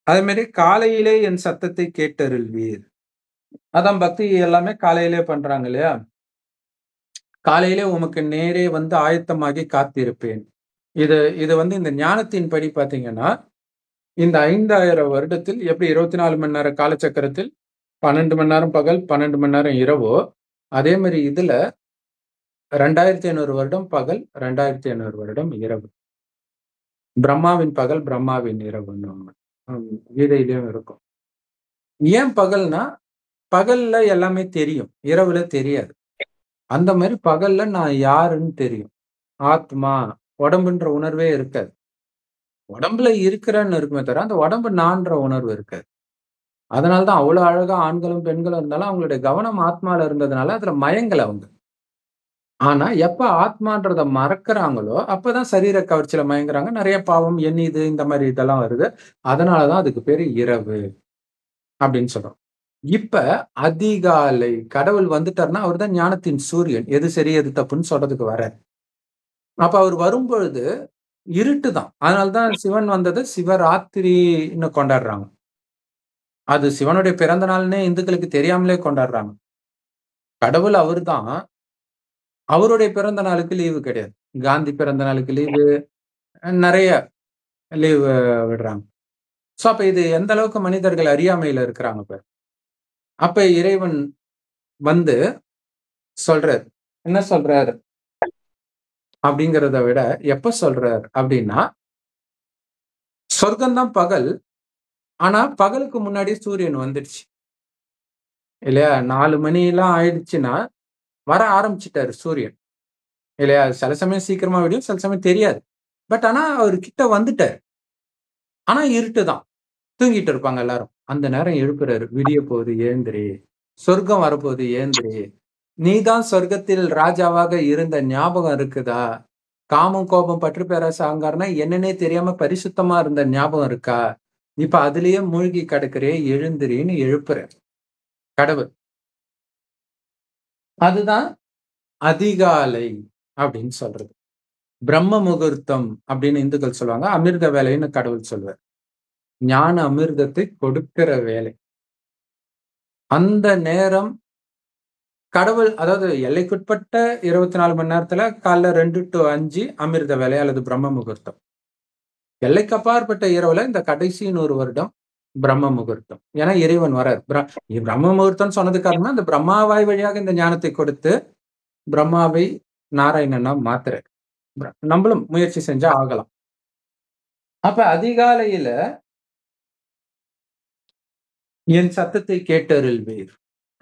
அதே மாரி காலையிலே என் சத்தத்தை கேட்டருள்வீர். அதான் பக்தி எல்லாமே காலையிலே பண்றாங்க இல்லையா? காலையிலே உமக்கு நேரே வந்து ஆயத்தமாகி காத்திருப்பேன். இது இது வந்து இந்த ஞானத்தின்படி பார்த்தீங்கன்னா, இந்த 5000 வருடத்தில் எப்படி 24 மணி நேர காலச்சக்கரத்தில் 12 மணி நேரம் பகல், 12 மணி நேரம் இரவோ, அதே மாரி இதுல 2500 வருடம் பகல், 2500 வருடம் இரவு. பிரம்மாவின் பகல், பிரம்மாவின் இரவுன்னுவாங்க. கீதையிலயும் இருக்கும். ஏன் பகல்னா, பகல்ல எல்லாமே தெரியும். இரவுல தெரியாது. அந்த மாரி பகல்ல நான் யாருன்னு தெரியும். ஆத்மா, உடம்புன்ற உணர்வே இருக்காது. உடம்புல இருக்கிறேன்னு இருக்குமே தவிர, அந்த உடம்பு நான்ற உணர்வு இருக்காது. அதனால தான் அவ்வளோ அழகா ஆண்களும், பெண்களும் இருந்தாலும் அவங்களுடைய கவனம் ஆத்மால இருந்ததுனால, அதுல மயங்கல அவங்க. ஆனா, எப்ப ஆத்மான்றத மறக்கறாங்களோ, அப்பதான் சரீர கவர்ச்சியில மயங்குறாங்க. நெறைய பாவம், எண்ணிது இந்த மாரி இதெல்லாம் வருது. அதனால தான் அதுக்கு பேரு இரவு அப்படின்னு சொல்றோம். இப்ப அதிகாலை கடவுள் வந்துட்டாருன்னா, அவர் தான் ஞானத்தின் சூரியன். எது சரி, எது தப்புன்னு சொல்றதுக்கு வராரு. அப்ப அவர் வரும்பொழுது இருட்டு தான். அதனால தான் சிவன் வந்தது சிவராத்திரின்னு கொண்டாடுறாங்க. அது சிவனுடைய பிறந்த நாள்னே இந்துக்களுக்கு தெரியாமலே கொண்டாடுறாங்க. கடவுள் அவர்தான். அவருடைய பிறந்த நாளுக்கு லீவு கிடையாது. காந்தி பிறந்த நாளுக்கு லீவு, நெறைய. லீவ் விடுறாங்க. ஸோ அப்ப இது எந்த அளவுக்கு மனிதர்கள் அறியாமையில இருக்கிறாங்க பாரு. அப்ப இறைவன் வந்து சொல்றாரு. என்ன சொல்றாரு அப்படிங்கிறத விட எப்ப சொல்றாரு அப்படின்னா, சொர்க்கம்தான் பகல். ஆனா பகலுக்கு முன்னாடி சூரியன் வந்துடுச்சு இல்லையா? 4 மணிலாம் ஆயிடுச்சுன்னா வர ஆரம்பிச்சுட்டாரு சூரியன் இல்லையா? சில சமயம் சீக்கிரமா விடியும், சில சமயம் தெரியாது. பட் ஆனா அவரு கிட்ட வந்துட்டாரு. ஆனா இருட்டு தான். தூங்கிட்டு இருப்பாங்க எல்லாரும். அந்த நேரம் எழுப்புறாரு. "விடிய போகுது எழுந்திரி. சொர்க்கம் வரப்போகுது எழுந்திரி. நீதான் சொர்க்கத்தில் ராஜாவாக இருந்த ஞாபகம் இருக்குதா? காமம், கோபம், பற்று, பேராசை, அகங்காரம்னா என்னன்னே தெரியாம பரிசுத்தமா இருந்த ஞாபகம் இருக்கா? இப்ப அதிலேயே மூழ்கி கிடக்குறியே எழுந்திரின்னு" எழுப்புறாரு கடவுள். அதுதான் அதிகாலை அப்படின்னு சொல்றது. பிரம்ம முகூர்த்தம் அப்படின்னு இந்துக்கள் சொல்லுவாங்க. அமிர்த வேலைன்னு கடவுள் சொல்லுவார். ஞான அமிர்தத்தை கொடுக்கிற வேலை. அந்த நேரம் கடவுள் அதாவது எல்லைக்குட்பட்ட 24 மணி நேரத்துல காலைல 2 to 5 அமிர்த வேலை அல்லது பிரம்ம முகூர்த்தம். எல்லைக்கு அப்பாற்பட்ட இரவுல இந்த கடைசி 100 வருடம் பிரம்ம முகூர்த்தம். ஏன்னா இறைவன் வரார். பிரம்ம முகூர்த்தம் சொன்னதுக்கு காரணமா இந்த பிரம்மாவாய் வழியாக இந்த ஞானத்தை கொடுத்து பிரம்மாவை நாராயணனா மாத்துறார். நம்மளும் முயற்சி செஞ்சா ஆகலாம். அப்ப அதிகாலையில என் சத்தத்தை கேட்டருள்வீர்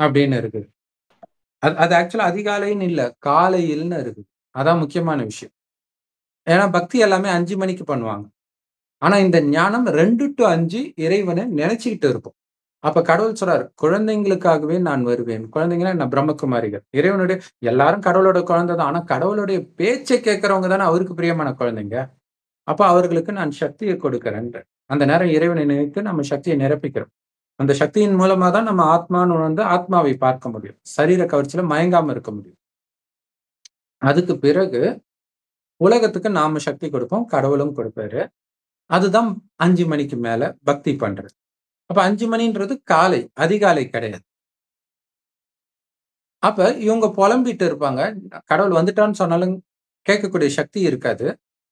அப்படின்னு இருக்கு. அது ஆக்சுவலா அதிகாலைன்னு இல்ல, காலையில்னு இருக்கு. அதான் முக்கியமான விஷயம். ஏன்னா பக்தி எல்லாமே 5 மணிக்கு பண்ணுவாங்க. ஆனா இந்த ஞானம் 2 to 5 இறைவனை நினைச்சுக்கிட்டு இருக்கும். அப்ப கடவுள் சொல்றாரு, குழந்தைங்களுக்காகவே நான் வருவேன். குழந்தைங்கன்னா என்ன? பிரம்மகுமாரிகள். இறைவனுடைய எல்லாரும் கடவுளோட குழந்தை தான். ஆனா கடவுளுடைய பேச்சை கேட்கிறவங்க தானே அவருக்கு பிரியமான குழந்தைங்க. அப்ப அவர்களுக்கு நான் சக்தியை கொடுக்கிறேன்ற. அந்த நேரம் இறைவனை நினைத்து நம்ம சக்தியை நிரப்பிக்கிறோம். அந்த சக்தியின் மூலமா தான் நம்ம ஆத்மான்னு உணர்ந்து ஆத்மாவை பார்க்க முடியும். சரீர கவர்ச்சியில மயங்காம இருக்க முடியும். அதுக்கு பிறகு உலகத்துக்கு நாம சக்தி கொடுப்போம். கடவுளும் கொடுப்பாரு. அதுதான் 5 மணிக்கு மேல பக்தி பண்றது. அப்ப 5 மணின்றது காலை, அதிகாலை கிடையாது. அப்ப இவங்க புலம்பிட்டு இருப்பாங்க. கடவுள் வந்துட்டான்னு சொன்னாலும் கேட்கக்கூடிய சக்தி இருக்காது.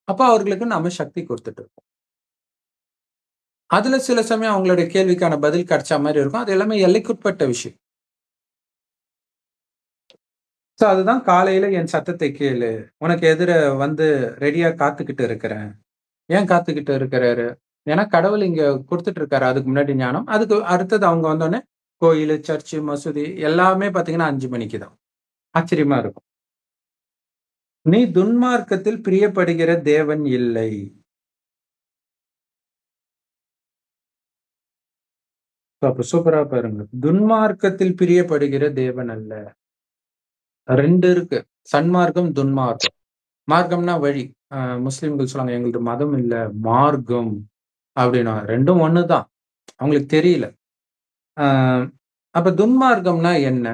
அப்ப அவர்களுக்கு நாம சக்தி கொடுத்துட்டு இருப்போம். அதுல சில சமயம் அவங்களுடைய கேள்விக்கான பதில் கிடைச்ச மாரி இருக்கும். அது எல்லாமே எல்லைக்குட்பட்ட விஷயம். சோ அதுதான் காலையில என் சத்தத்தை கேளு. உனக்கு எதிர வந்து ரெடியா காத்துக்கிட்டு இருக்கிறேன். ஏன் காத்துக்கிட்டு இருக்கிறாரு? ஏன்னா கடவுள் இங்க குடுத்துட்டு இருக்காரு. அதுக்கு முன்னாடி ஞானம். அதுக்கு அடுத்தது அவங்க வந்தோனே கோயிலு, சர்ச்சு, மசூதி எல்லாமே பார்த்தீங்கன்னா 5 மணிக்கு தான். ஆச்சரியமா இருக்கும். நீ துன்மார்க்கத்தில் பிரியப்படுகிற தேவன் இல்லை. அப்ப சூப்பரா பாருங்க. துன்மார்க்கத்தில் பிரியப்படுகிற தேவன் அல்ல. 2 இருக்கு. சன்மார்க்கம், துன்மார்க்கம். மார்க்கம்னா வழி. முஸ்லிம்கள் சொல்லுவாங்க, எங்களது மதம் இல்ல, மார்க்கம் அப்படின்னுவாங்க. 2ம் ஒண்ணு தான். அவங்களுக்கு தெரியல. அ அப்ப துன்மார்க்கம்னா என்ன?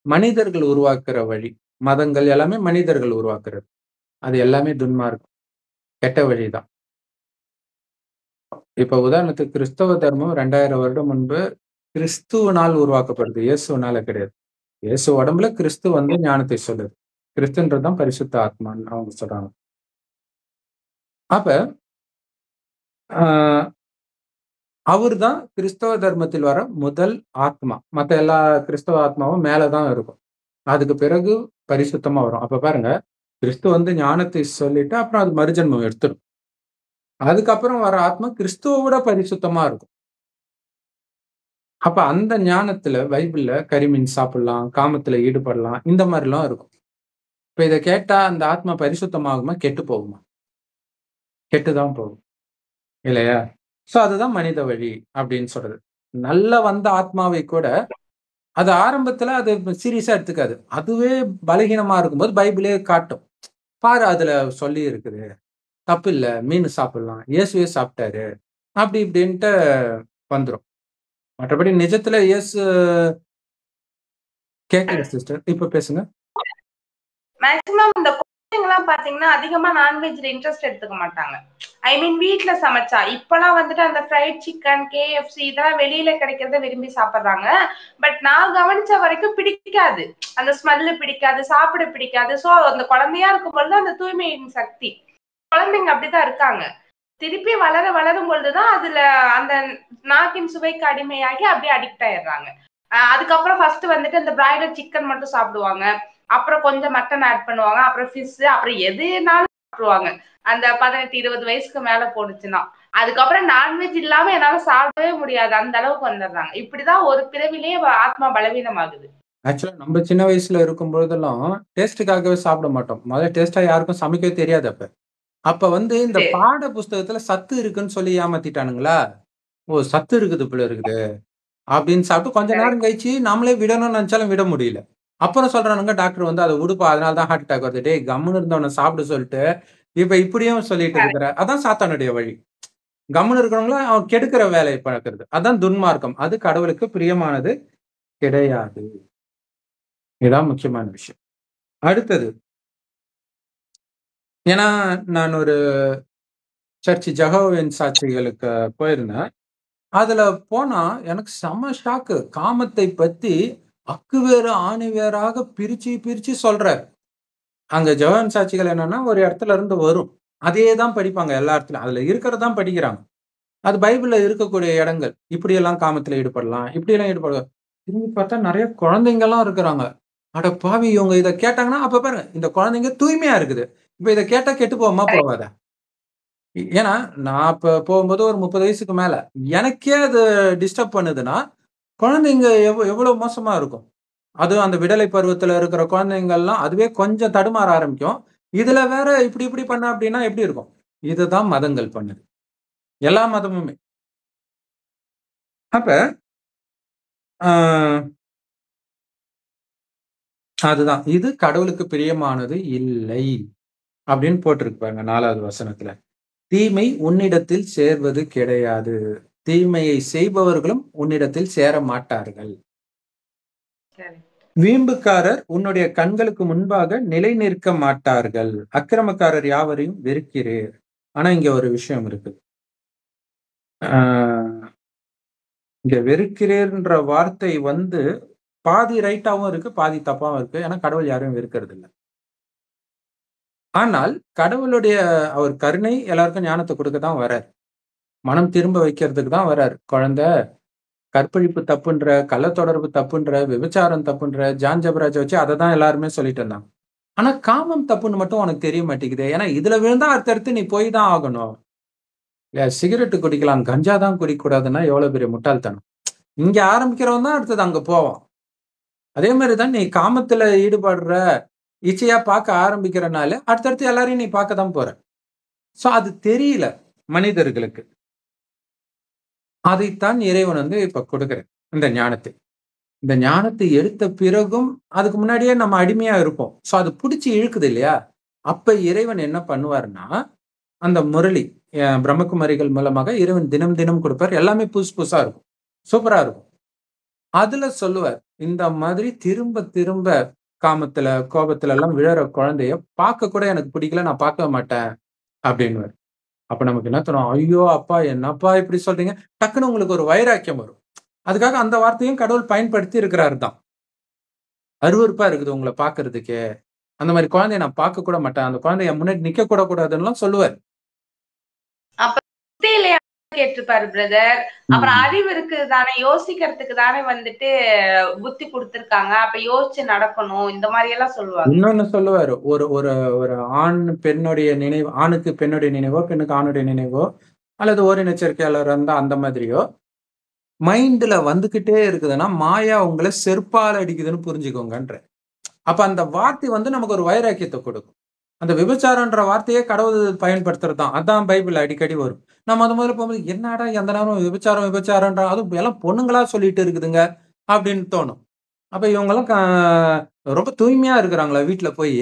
மனிதர்கள் உருவாக்குற வழி. மதங்கள் எல்லாமே மனிதர்கள் உருவாக்குறது. அது எல்லாமே துன்மார்க்கம். கெட்ட வழிதான். இப்ப உதாரணத்துக்கு கிறிஸ்தவ தர்மம் 2000 வருடம் முன்பு கிறிஸ்துவனால் உருவாக்கப்படுது. இயேசுனால கிடையாது. இயேசு உடம்புல கிறிஸ்து வந்து ஞானத்தை சொல்லுது. கிறிஸ்துன்றது தான் பரிசுத்த ஆத்மான்னு அவங்க சொல்றாங்க. அப்ப ஆ அவர்தான் கிறிஸ்தவ தர்மத்தில் வர முதல் ஆத்மா. மத்த எல்லா கிறிஸ்தவ ஆத்மாவும் மேல தான் இருக்கும். அதுக்கு பிறகு பரிசுத்தமா வரும். அப்ப பாருங்க, கிறிஸ்து வந்து ஞானத்தை சொல்லிட்டு அப்புறம் அது மறுஜென்மம் எடுத்துரும். அதுக்கப்புறம் வர ஆத்மா கிறிஸ்துவ விட பரிசுத்தமா இருக்கும். அப்ப அந்த ஞானத்துல பைபிள்ல கரிமீன் சாப்பிடலாம், காமத்துல ஈடுபடலாம், இந்த மாரிலாம் இருக்கும். இப்ப இத கேட்டா அந்த ஆத்மா பரிசுத்தமாகுமா? கெட்டு போகுமா? கெட்டு தான் போகும். இல்லையா? சோ அதுதான் மனித வழி அப்படின்னு சொல்றது. நல்ல வந்த ஆத்மாவை கூட அது ஆரம்பத்துல அது சீரியஸா எடுத்துக்காது. அதுவே பலகீனமா இருக்கும்போது பைபிளே காட்டும். பாரு அதுல சொல்லி இருக்குது. தப்பில்ல. மீன் சாப்பிடலாம். இயேசுவே சாப்பிட்டாரு. அப்படி இப்படின்ட்டு வந்துரும். மற்றபடி நிஜத்துல இயேசு கேட்குது சிஸ்டர். இப்ப பேசுங்க. மேக்ஸிமம் இந்த குழந்தைங்கலாம் பாத்தீங்கன்னா அதிகமா நான்வெஜ்ல இன்ட்ரெஸ்ட் எடுத்துக்க மாட்டாங்க. ஐ மீன் வீட்ல சமைச்சா. இப்பலாம் வந்துட்டு அந்த ஃப்ரைட் சிக்கன், KFC இதெல்லாம் வெளியில கிடைக்கிறத விரும்பி சாப்பிடுறாங்க. பட் நான் கவனிச்ச வரைக்கும் பிடிக்காது. அந்த ஸ்மெல்லு பிடிக்காது, சாப்பிட பிடிக்காது. சோ அந்த குழந்தையா இருக்கும்பொழுது அந்த தூய்மையின் சக்தி. குழந்தைங்க அப்படிதான் இருக்காங்க. திருப்பி வளரும் பொழுதுதான் அதுல அந்த நாக்கின் சுவைக்கு அடிமையாகி அப்படியே அடிக்ட் ஆயிடுறாங்க. அதுக்கப்புறம் ஃபர்ஸ்ட் வந்துட்டு இந்த பிராய்லர் சிக்கன் மட்டும் சாப்பிடுவாங்க. அப்புறம் கொஞ்சம் மட்டன் ஆட் பண்ணுவாங்க. அப்புறம் ஃபிஷ், அப்புறம் எதுனாலும் சாப்பிடுவாங்க. அந்த 18, 20 வயசுக்கு மேல போனுச்சுன்னா. அதுக்கப்புறம் நான்வெஜ் இல்லாம என்னால சாப்பிடவே முடியாது. அந்த அளவுக்கு வந்துடுறாங்க. இப்படிதான் ஒரு பிறவிலேயே ஆத்மா பலவீனமாகுது. ஆக்சுவலா நம்ம சின்ன வயசுல இருக்கும் பொழுதெல்லாம் டேஸ்ட்டுக்காகவே சாப்பிட மாட்டோம். முதல்ல டேஸ்ட்டா யாருக்கும் சமைக்கவே தெரியாது அப்ப. அப்ப வந்து இந்த சரி. பாட புஸ்தகத்துல சத்து இருக்குன்னு சொல்லி ஏமாத்திட்டானுங்களா? ஓ! சத்து இருக்குது போல இருக்குது. அப்படின்னு சாப்பிட்டு கொஞ்ச நேரம் கரெக்ட். கழிச்சு நம்மளே விடணும்னு நெனச்சாலும் விட முடியல. அப்புறம் சொல்றானுங்க டாக்டர் வந்து அத விடுப்பா அதனால தான் ஹார்ட் அட்டாக் வருது. டேய் கம்முனு இருந்தவன சாப்பிட சொல்லிட்டு, இப்ப இப்படியும் சொல்லிட்டு கரெக்ட். இருக்கிற. அதான் சாத்தானுடைய வழி. கம்முனு இருக்கிறவங்கள அவன் கெடுக்கிற வேலைய பார்க்கிறது. அதான் துன்மார்க்கம். அது கடவுளுக்கு பிரியமானது கிடையாது. இதான் முக்கியமான விஷயம். அடுத்தது, ஏன்னா நான் ஒரு சர்ச் ஜெகோவாவின் சாட்சிகளுக்கு போயிருந்தேன். அதுல போனா எனக்கு செம்ம ஷாக்கு. காமத்தை பத்தி அக்கு வேறு, ஆணி வேறாக பிரிச்சு, பிரிச்சு சொல்றாரு. அங்க ஜெகோவாவின் சாட்சிகள் என்னன்னா, ஒரு இடத்துல இருந்து வரும். அதே தான் படிப்பாங்க எல்லா இடத்துலயும். அதுல இருக்கிறது தான் படிக்கிறாங்க. அது பைபிள்ல இருக்கக்கூடிய இடங்கள். இப்படியெல்லாம் காமத்துல ஈடுபடலாம். இப்படியெல்லாம் ஈடுபடலாம். திரும்பி பார்த்தா நெறைய குழந்தைங்கலாம் இருக்கிறாங்க. அட பாவி! இவங்க இத கேட்டாங்கன்னா, அப்ப பாருங்க இந்த குழந்தைங்க தூய்மையா இருக்குது. இப்ப இத கேட்டா கெட்டு போகுமா? கரெக்ட். போகாதா? ஏன்னா, நான் அப்ப போகும்போது ஒரு 30 வயசுக்கு மேல. எனக்கே அது டிஸ்டர்ப் பண்ணுதுன்னா, குழந்தைங்க எவ்வளவு மோசமா இருக்கும். அதுவும் அந்த விடலை பருவத்துல இருக்கிற குழந்தைங்கள்லாம் அதுவே கொஞ்சம் தடுமாற ஆரம்பிக்கும். இதுல வேற இப்படி இப்படி பண்ண அப்படின்னா எப்படி இருக்கும்? இதுதான் மதங்கள் பண்ணுது. எல்லா மதமுமே. அப்ப ஆ அதுதான். இது கடவுளுக்கு பிரியமானது இல்லை. அப்படின்னு போட்டிருக்கு பாருங்க 4வது வசனத்துல. தீமை உன்னிடத்தில் சேர்வது கிடையாது. தீமையை செய்பவர்களும் உன்னிடத்தில் சேர மாட்டார்கள். சரி. வீம்புக்காரர் உன்னுடைய கண்களுக்கு முன்பாக நிலை நிற்க மாட்டார்கள். அக்கிரமக்காரர் யாவரையும் வெறுக்கிறீர். ஆனா இங்க ஒரு விஷயம் இருக்கு. ஆ இங்க வெறுக்கிறீர்ன்ற வார்த்தை வந்து பாதி ரைட்டாவும் இருக்கு, பாதி தப்பாவும் இருக்கு. ஏன்னா கடவுள் யாரையும் வெறுக்கிறது இல்ல. ஆனால் கடவுளுடைய அவர் கருணை எல்லாருக்கும் ஞானத்த குடுக்க தான் வராரு. மனம் திரும்ப வைக்கிறதுக்கு தான் வராரு. குழந்தை கற்பழிப்பு தப்புன்ற, கள்ளத்தொடர்பு தப்புன்ற, விபச்சாரம் தப்புன்ற, ஜான் ஜபராஜ வச்சு அததான் எல்லாருமே சொல்லிட்டு இருந்தாங்க. ஆனா காமம் தப்புன்னு மட்டும் உனக்கு தெரிய மாட்டேங்குதே. ஏன்னா இதுல விழுந்தா அடுத்தடுத்து நீ போய் தான் ஆகணும். சிகரெட் குடிக்கலாம், கஞ்சா தான் குடிக்கக்கூடாதுன்னா எவ்வளவு பெரிய முட்டாள்தனம். இங்க ஆரம்பிக்கிறவன் தான் அடுத்தது அங்க போவான். அதே மாரி தான் நீ காமத்துல ஈடுபடுற, இச்சையா பார்க்க ஆரம்பிக்கிறனால அடுத்தடுத்து எல்லாரையும் நீ பார்க்க தான் போற. சோ அது தெரியல மனிதர்களுக்கு. அதைத்தான் இறைவன் வந்து இப்ப கொடுக்கிறார். இந்த ஞானத்தை. இந்த ஞானத்தை எடுத்த பிறகும், அதுக்கு முன்னாடியே நம்ம அடிமையா இருப்போம். சோ அது புடிச்சு இழுக்குது இல்லையா? அப்ப இறைவன் என்ன பண்ணுவார்ன்னா, அந்த முரளி பிரம்மகுமாரிகள் மூலமாக இறைவன் தினம் தினம் கொடுப்பார். எல்லாமே புதுசு புதுசா இருக்கும். சூப்பரா இருக்கும். அதுல சொல்லுவார். இந்த மாதிரி திரும்ப திரும்ப காமத்துல, கோபத்துல எல்லாம் விழற குழந்தைய பார்க்க கூட எனக்கு பிடிக்கல. நான் பார்க்க மாட்டேன் அப்டின்னுவாரு. அப்ப நமக்கு என்ன தோணும்? ஐயோ! அப்பா என்னப்பா இப்படி சொல்றீங்க? டக்குனு உங்களுக்கு ஒரு வைராக்கியம் வரும். அதுக்காக அந்த வார்த்தையும் கடவுள் பயன்படுத்தி இருக்கிறாரு தான். அருவருப்பா இருக்குது உங்கள பார்க்கறதுக்கே. அந்த மாரி குழந்தைய நான் பார்க்க கூட மாட்டேன். அந்த குழந்தை என் முன்னாடி நிக்க கூட கூடாதுன்னுலாம் சொல்லுவாரு. அப்ப புத்தியில கேட்டிருப்பாரு பிரதர். அப்புறம் ம். அறிவு இருக்கு தானே, யோசிக்கிறதுக்கு தானே வந்துட்டு புத்தி குடுத்துருக்காங்க. அப்ப யோசிச்சு நடக்கணும். இந்த மாரி எல்லாம் சொல்லுவாங்க. இன்னொன்னு சொல்லுவாரு. ஒரு ஒரு ஒரு ஆண் பெண்ணுடைய நினைவு ஆணுக்கு பெண்ணுடைய நினைவோ, பெண்ணுக்கு ஆணுடைய நினைவோ, அல்லது ஓரின சேர்க்கையாளர் இருந்தா அந்த மாதிரியோ, மைண்ட்ல வந்துகிட்டே இருக்குதுன்னா, மாயா உங்கள செருப்பால அடிக்குதுன்னு புரிஞ்சுக்கோங்கன்றாரு. அப்ப அந்த வார்த்தை வந்து நமக்கு ஒரு வைராக்கியத்த கொடுக்கும். அந்த விபச்சாரம்ன்ற வார்த்தையே கடவுள் பயன்படுத்துறது தான். அதான் பைபிள்ல அடிக்கடி வரும். நான் முதல்ல போகும்போது, என்னடா எந்த நேரமும் விபச்சாரம் விபச்சாரம்ன்றான். அதுவும் எல்லாம் பொண்ணுங்களா சொல்லிட்டு இருக்குதுங்க, அப்படின்னு தோணும். அப்ப இவங்கலாம் ரொம்ப தூய்மையா இருக்கிறாங்களா வீட்ல போயி?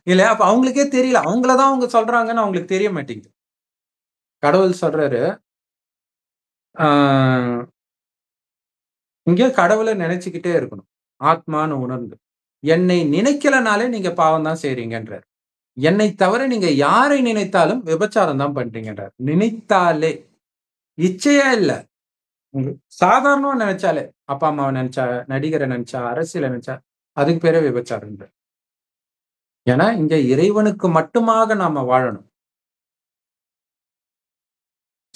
இல்லையா? அப்ப அவங்களுக்கே தெரியல. அவங்கள தான் அவங்க சொல்றாங்கன்னு அவங்களுக்கு தெரிய மாட்டேங்குது. கடவுள் சொல்றாரு, ஆ இங்க கடவுள நினைச்சுக்கிட்டே இருக்கணும். ஆத்மான்னு உணர்ந்து. என்னை நினைக்கலனாலே நீங்க பாவம் தான் செய்றீங்கன்றாரு. என்னை தவிர நீங்க யாரை நினைத்தாலும் விபச்சாரம் தான் பண்றீங்கன்றார். நினைத்தாலே, இச்சையா இல்ல. உங்க சாதாரணமா நெனச்சாலே, அப்பா, அம்மாவ நெனச்சா, நடிகர நெனச்சா, அரசியல நெனச்சா, அதுக்கு பேரே விபச்சாரம்ன்றார். ஏன்னா, இங்க இறைவனுக்கு மட்டுமாக நாம வாழணும்.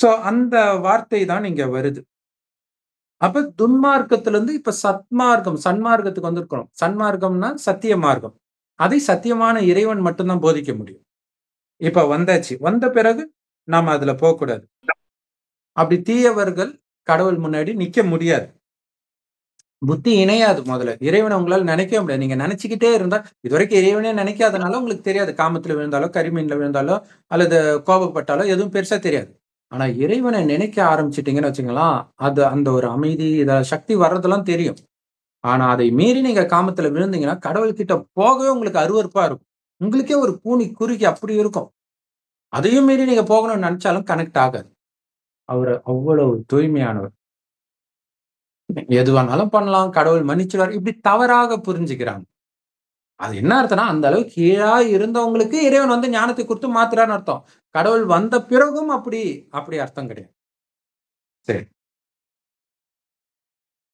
சோ அந்த வார்த்தை தான் இங்க வருது. அப்ப துன்மார்க்கத்திலிருந்து இப்ப சத்மார்க்கம், சன்மார்க்கத்துக்கு வந்திருக்கிறோம். சன்மார்க்கம்னா சத்திய மார்க்கம். அதை சத்தியமான இறைவன் மட்டும் தான் போதிக்க முடியும். இப்ப வந்தாச்சு. வந்த பிறகு நாம அதுல போக்கூடாது. அப்படி தீயவர்கள் கடவுள் முன்னாடி நிக்க முடியாது. புத்தி இணையாது முதல்ல. இறைவன உங்களால நினைக்கவே முடியாது. நீங்க நினைச்சுக்கிட்டே இருந்தா இதுவரைக்கும் இறைவனே நினைக்காதனால உங்களுக்கு தெரியாது. காமத்துல விழுந்தாலோ, கரிமீன்ல விழுந்தாலோ, அல்லது கோபப்பட்டாலோ எதுவும் பெருசா தெரியாது. ஆனா இறைவன நினைக்க ஆரம்பிச்சுட்டீங்கன்னு வச்சுக்கங்களேன், அது அந்த ஒரு அமைதி, சக்தி வர்றதெல்லாம் தெரியும். ஆனா அதை மீறி நீங்க காமத்துல விழுந்தீங்கன்னா, கடவுள்கிட்ட போகவே உங்களுக்கு அருவருப்பா இருக்கும். உங்களுக்கே ஒரு கூனி குறுகி அப்படி இருக்கும். அதையும் மீறி நீங்க போகணும்னு நினைச்சாலும் கனெக்ட் ஆகாது. அவரு அவ்வளவு தூய்மையானவர். எது வேணாலும் பண்ணலாம். கடவுள் மன்னிச்சுருவாரு. இப்படி தவறாக புரிஞ்சுக்கிறாங்க. அது என்ன அர்த்தம்னா, அந்த அளவுக்கு கீழா இருந்தவங்களுக்கு இறைவன் வந்து ஞானத்தை குடுத்து மாத்துறார்ன்னு அர்த்தம். கடவுள் வந்த பிறகும் அப்படி அர்த்தம் கிடையாது. சரி.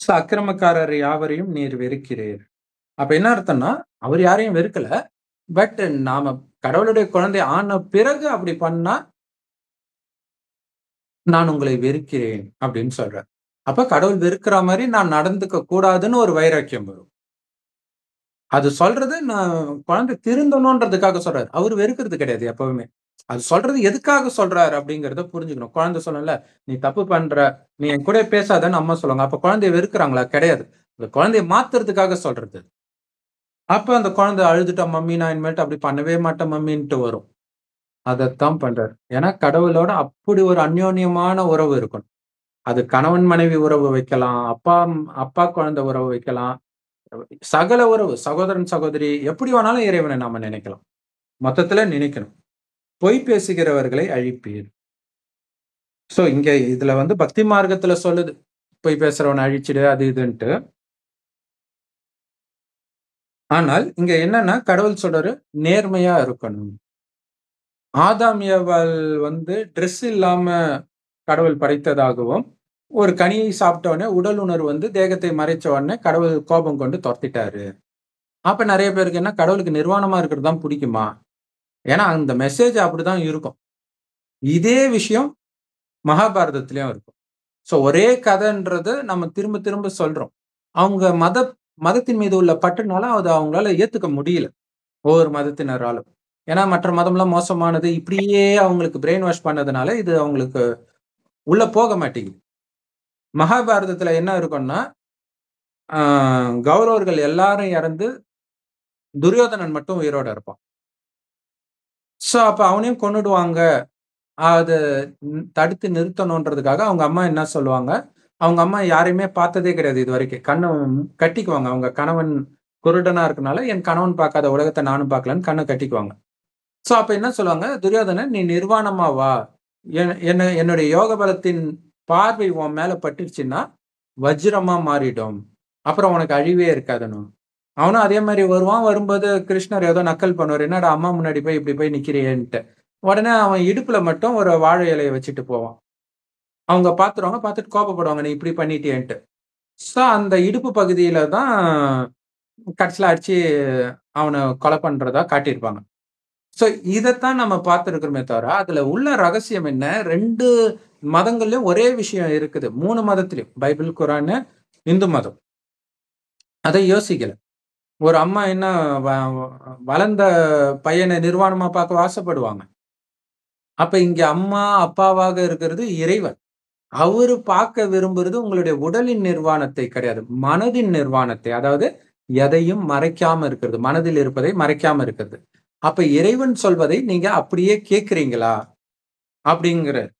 அக்கிரமக்காரர் யாவரையும் நீர் வெறுக்கிறீர். அப்ப என்ன அர்த்தம்னா, அவர் யாரையும் வெறுக்கல. பட் நாம கடவுளுடைய குழந்தை ஆன பிறகு அப்படி பண்ணா, நான் உங்களை வெறுக்கிறேன் அப்படின்னு சொல்றார். அப்ப கடவுள் வெறுக்கிற மாரி நான் நடந்துக்க கூடாதுன்னு ஒரு வைராக்கியம் வரும். அது சொல்றது நான் குழந்தை திருந்தணும்ன்றதுக்காக சொல்றாரு. அவரு வெறுக்கிறது கிடையாது எப்பவுமே. அது சொல்றது எதுக்காக சொல்றாரு அப்படிங்கிறத புரிஞ்சுக்கணும். குழந்தை சொன்னேன்ல, "நீ தப்பு பண்ற. நீ என் கூட பேசாதன்னு" அம்மா சொல்லுவாங்க. அப்ப குழந்தைய வெறுக்கிறாங்களா? கிடையாது. அந்த குழந்தைய மாத்துறதுக்காக சொல்றது. அப்ப அந்த குழந்தை அழுதுட்டா, "மம்மி நான் இனிமேட்டு அப்படி பண்ணவே மாட்டேன் மம்மின்ட்டு" வரும். அதத்தான் பண்றாரு. ஏன்னா கடவுளோட அப்படி ஒரு அந்யோன்யமான உறவு இருக்கணும். அது கணவன் மனைவி உறவு வைக்கலாம். அப்பா குழந்தை உறவு வைக்கலாம். சகல உறவு, சகோதரன், சகோதரி எப்படி வேணாலும் இறைவனை நாம நினைக்கலாம். மொத்தத்துல நினைக்கணும். பொய் பேசுகிறவர்களை அழிப்பீர். சோ இங்க இதுல வந்து பக்தி மார்க்கத்துல சொல்லுது. பொய் பேசுறவனை அழிச்சிடு அது இதுன்ட்டு. ஆனால் இங்க என்னன்னா கடவுள் சொல்றாரு நேர்மையா இருக்கணும். ஆதாம் ஏவாள் வந்து ட்ரெஸ் இல்லாம கடவுள் படைத்ததாகவும், ஒரு கனியை சாப்பிட்ட உடனே உடல் உணர்வு வந்து தேகத்தை மறைச்ச உடனே கடவுள் கோபம் கொண்டு தொரத்திட்டாரு. அப்ப நெறைய பேருக்கு என்ன கடவுளுக்கு நிர்வாணமா இருக்கிறது தான் புடிக்குமா? ஏன்னா அந்த மெசேஜ் அப்படிதான் இருக்கும். இதே விஷயம் மகாபாரதத்திலயும் இருக்கும். சோ ஒரே கதைன்றது நம்ம திரும்ப திரும்ப சொல்றோம். அவங்க மதத்தின் மீது உள்ள பற்றுனால அத அவங்களால ஏத்துக்க முடியல. ஒவ்வொரு மதத்தினராலும். ஏன்னா மற்ற மதம்லாம் மோசமானது. இப்படியே அவங்களுக்கு பிரெயின் வாஷ் பண்ணதுனால இது அவங்களுக்கு உள்ள போக மாட்டேங்குது. மகாபாரதத்துல என்ன இருக்கும்னா, ஆ கௌரவர்கள் எல்லாரும் இறந்து துரியோதனன் மட்டும் உயிரோட இருப்பான். சோ அப்ப அவனையும் கொன்னுடுவாங்க. அத தடுத்து நிறுத்தணுன்றதுக்காக அவங்க அம்மா என்ன சொல்லுவாங்க, அவங்க அம்மா யாரையுமே பார்த்ததே கிடையாது இதுவரைக்கும். கண்ண கட்டிக்குவாங்க. அவங்க கணவன் குருடனா இருக்கனால, என் கணவன் பார்க்காத உலகத்த நானும் பார்க்கலன்னு கண்ண கட்டிக்குவாங்க. சோ அப்ப என்ன சொல்லுவாங்க, "துரியோதனன் நீ நிர்வாணமா வா. என்னுடைய யோக பலத்தின் பார்வை உன் மேல பட்டுருச்சுன்னா, வஜ்ரமா மாறிடும். அப்புறம் உனக்கு அழிவே இருக்காதுன்னும்." அவனும் அதே மாரி வருவான். வரும்போது கிருஷ்ணர் ஏதோ நக்கல் பண்ணுவாரு. "என்னடா அம்மா முன்னாடி போய் இப்படி போய் நிக்கிறியேன்ட்டு." உடனே அவன் இடுப்புல மட்டும் ஒரு வாழை இலைய வச்சுட்டு போவான். அவங்க பார்த்துருவாங்க. பார்த்துட்டு கோபப்படுவாங்க. "நீ இப்படி பண்ணிட்டியேன்ட்டு." சோ அந்த இடுப்பு பகுதியில தான் கடைசில அடிச்சு அவன கொலை பண்றதா காட்டியிருப்பாங்க. சோ இதத்தான் நம்ம பார்த்திருக்கிறோமே தவிர, அதுல உள்ள ரகசியம் என்ன? 2 மதங்கள்லயும் ஒரே விஷயம் இருக்குது. 3 மதத்திலயும். பைபிள், குரானு, இந்து மதம். அத யோசிக்கல. ஒரு அம்மா என்ன வ வளர்ந்த பையன நிர்வாணமா பார்க்க ஆசைப்படுவாங்க. அப்ப இங்க அம்மா, அப்பாவாக இருக்கிறது இறைவன். அவரு பார்க்க விரும்புறது உங்களுடைய உடலின் நிர்வாணத்தை கிடையாது. மனதின் நிர்வாணத்தை. அதாவது எதையும் மறைக்காம இருக்கிறது. மனதில் இருப்பதை மறைக்காம இருக்கிறது. அப்ப இறைவன் சொல்வதை நீங்க அப்படியே கேட்கிறீங்களா? அப்படிங்கிறார்.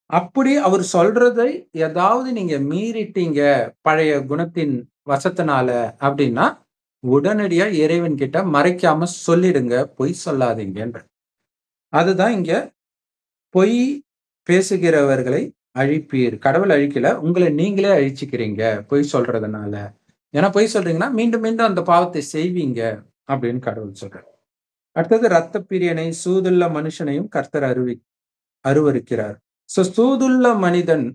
அப்படி அவர் சொல்றதை ஏதாவது நீங்க மீறிட்டீங்க, பழைய குணத்தின் வசத்தினால அப்படின்னா, உடனடியா இறைவன் கிட்ட மறைக்காம சொல்லிடுங்க. பொய் சொல்லாதீங்கன்றார். அதுதான் இங்க பொய் பேசுகிறவர்களை அழிப்பீர். கடவுள் அழிக்கல. உங்கள நீங்களே அழிச்சுக்கிறீங்க. பொய் சொல்றதுனால. ஏன்னா பொய் சொல்றீங்கன்னா, மீண்டும் மீண்டும் அந்த பாவத்தை செய்வீங்க அப்படின்னு கடவுள் சொல்றார். அடுத்தது இரத்த பிரியனை, சூதுள்ள மனுஷனையும் கர்த்தர் அருவருக்கிறார். சூதுள்ள மனிதன்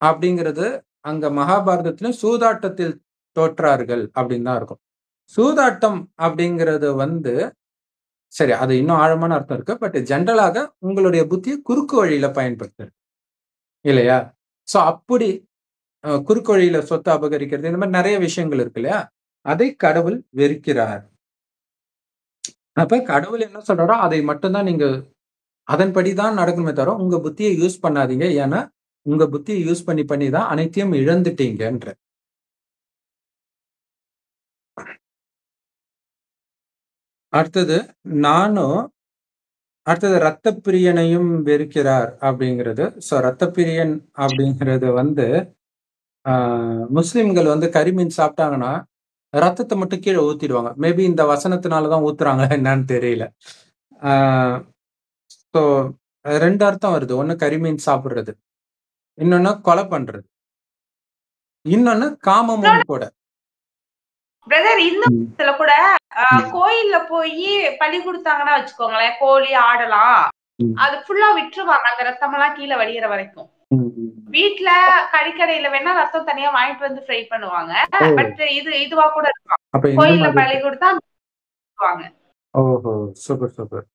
அப்படிங்கிறது அங்க மகாபாரதத்திலும் சூதாட்டத்தில் தோற்றார்கள் அப்படின்னு தான் இருக்கும். சூதாட்டம் அப்படிங்கிறது வந்து சரி அது இன்னும் ஆழமான அர்த்தம் இருக்கு. பட் ஜெனரலாக உங்களுடைய புத்திய குறுக்கு வழியில பயன்படுத்துறது. இல்லையா? சோ அப்படி குறுக்கு வழியில சொத்து அபகரிக்கிறது, இந்த மாரி நெறைய விஷயங்கள் இருக்கு இல்லையா? அதை கடவுள் வெறுக்கிறார். அப்ப கடவுள் என்ன சொல்றாரோ, அதை மட்டும் தான் நீங்க அதன்படி தான் நடக்கணுமே தவிர, உங்க புத்திய யூஸ் பண்ணாதீங்க. ஏன்னா, உங்க புத்திய யூஸ் பண்ணி பண்ணி தான் அனைத்தையும் இழந்துட்டீங்கன்ற. அடுத்தது, நானும் அடுத்தது இரத்தப்பிரியனையும் வெறுக்கிறார் அப்படிங்கிறது. சோ இரத்தப்பிரியன் அப்படிங்கிறது வந்து, ஆ முஸ்லிம்கள் வந்து கரிமீன் சாப்பிட்டாங்கன்னா, ரத்தத்த மட்டும் கீழ ஊத்திடுவாங்க. மேபி இந்த வசனத்தினால தான் ஊத்துறாங்களா என்னன்னு தெரியல. ஆ ஸோ 2 அர்த்தம் வருது. ஒண்ணு கரிமீன் சாப்பிடுறது. இன்னொன்னு கொலை பண்றது. இன்னொன்னு காமமும் கூட. பிரதர் இந்த ம். கூட ம். கோயில்ல போய் பலி குடுத்தாங்கன்னா வச்சுக்கோங்களேன், கோழி, ஆடெல்லாம் ம். அது ஃபுல்லா விட்டுருவாங்க. அந்த ரத்தமெல்லாம் கீழ வடியிற வரைக்கும். ம். ம். வீட்ல கறிக்கடையில வேணா ரத்தம் தனியா வாங்கிட்டு வந்து ஃப்ரை பண்ணுவாங்க. ஓ! பட் இதுவா கூட இருக்கலாம். அப்ப இந்து கோயில்ல பலி மதத்து குடுத்தா வாங்க. ஓஹோ! Super, super.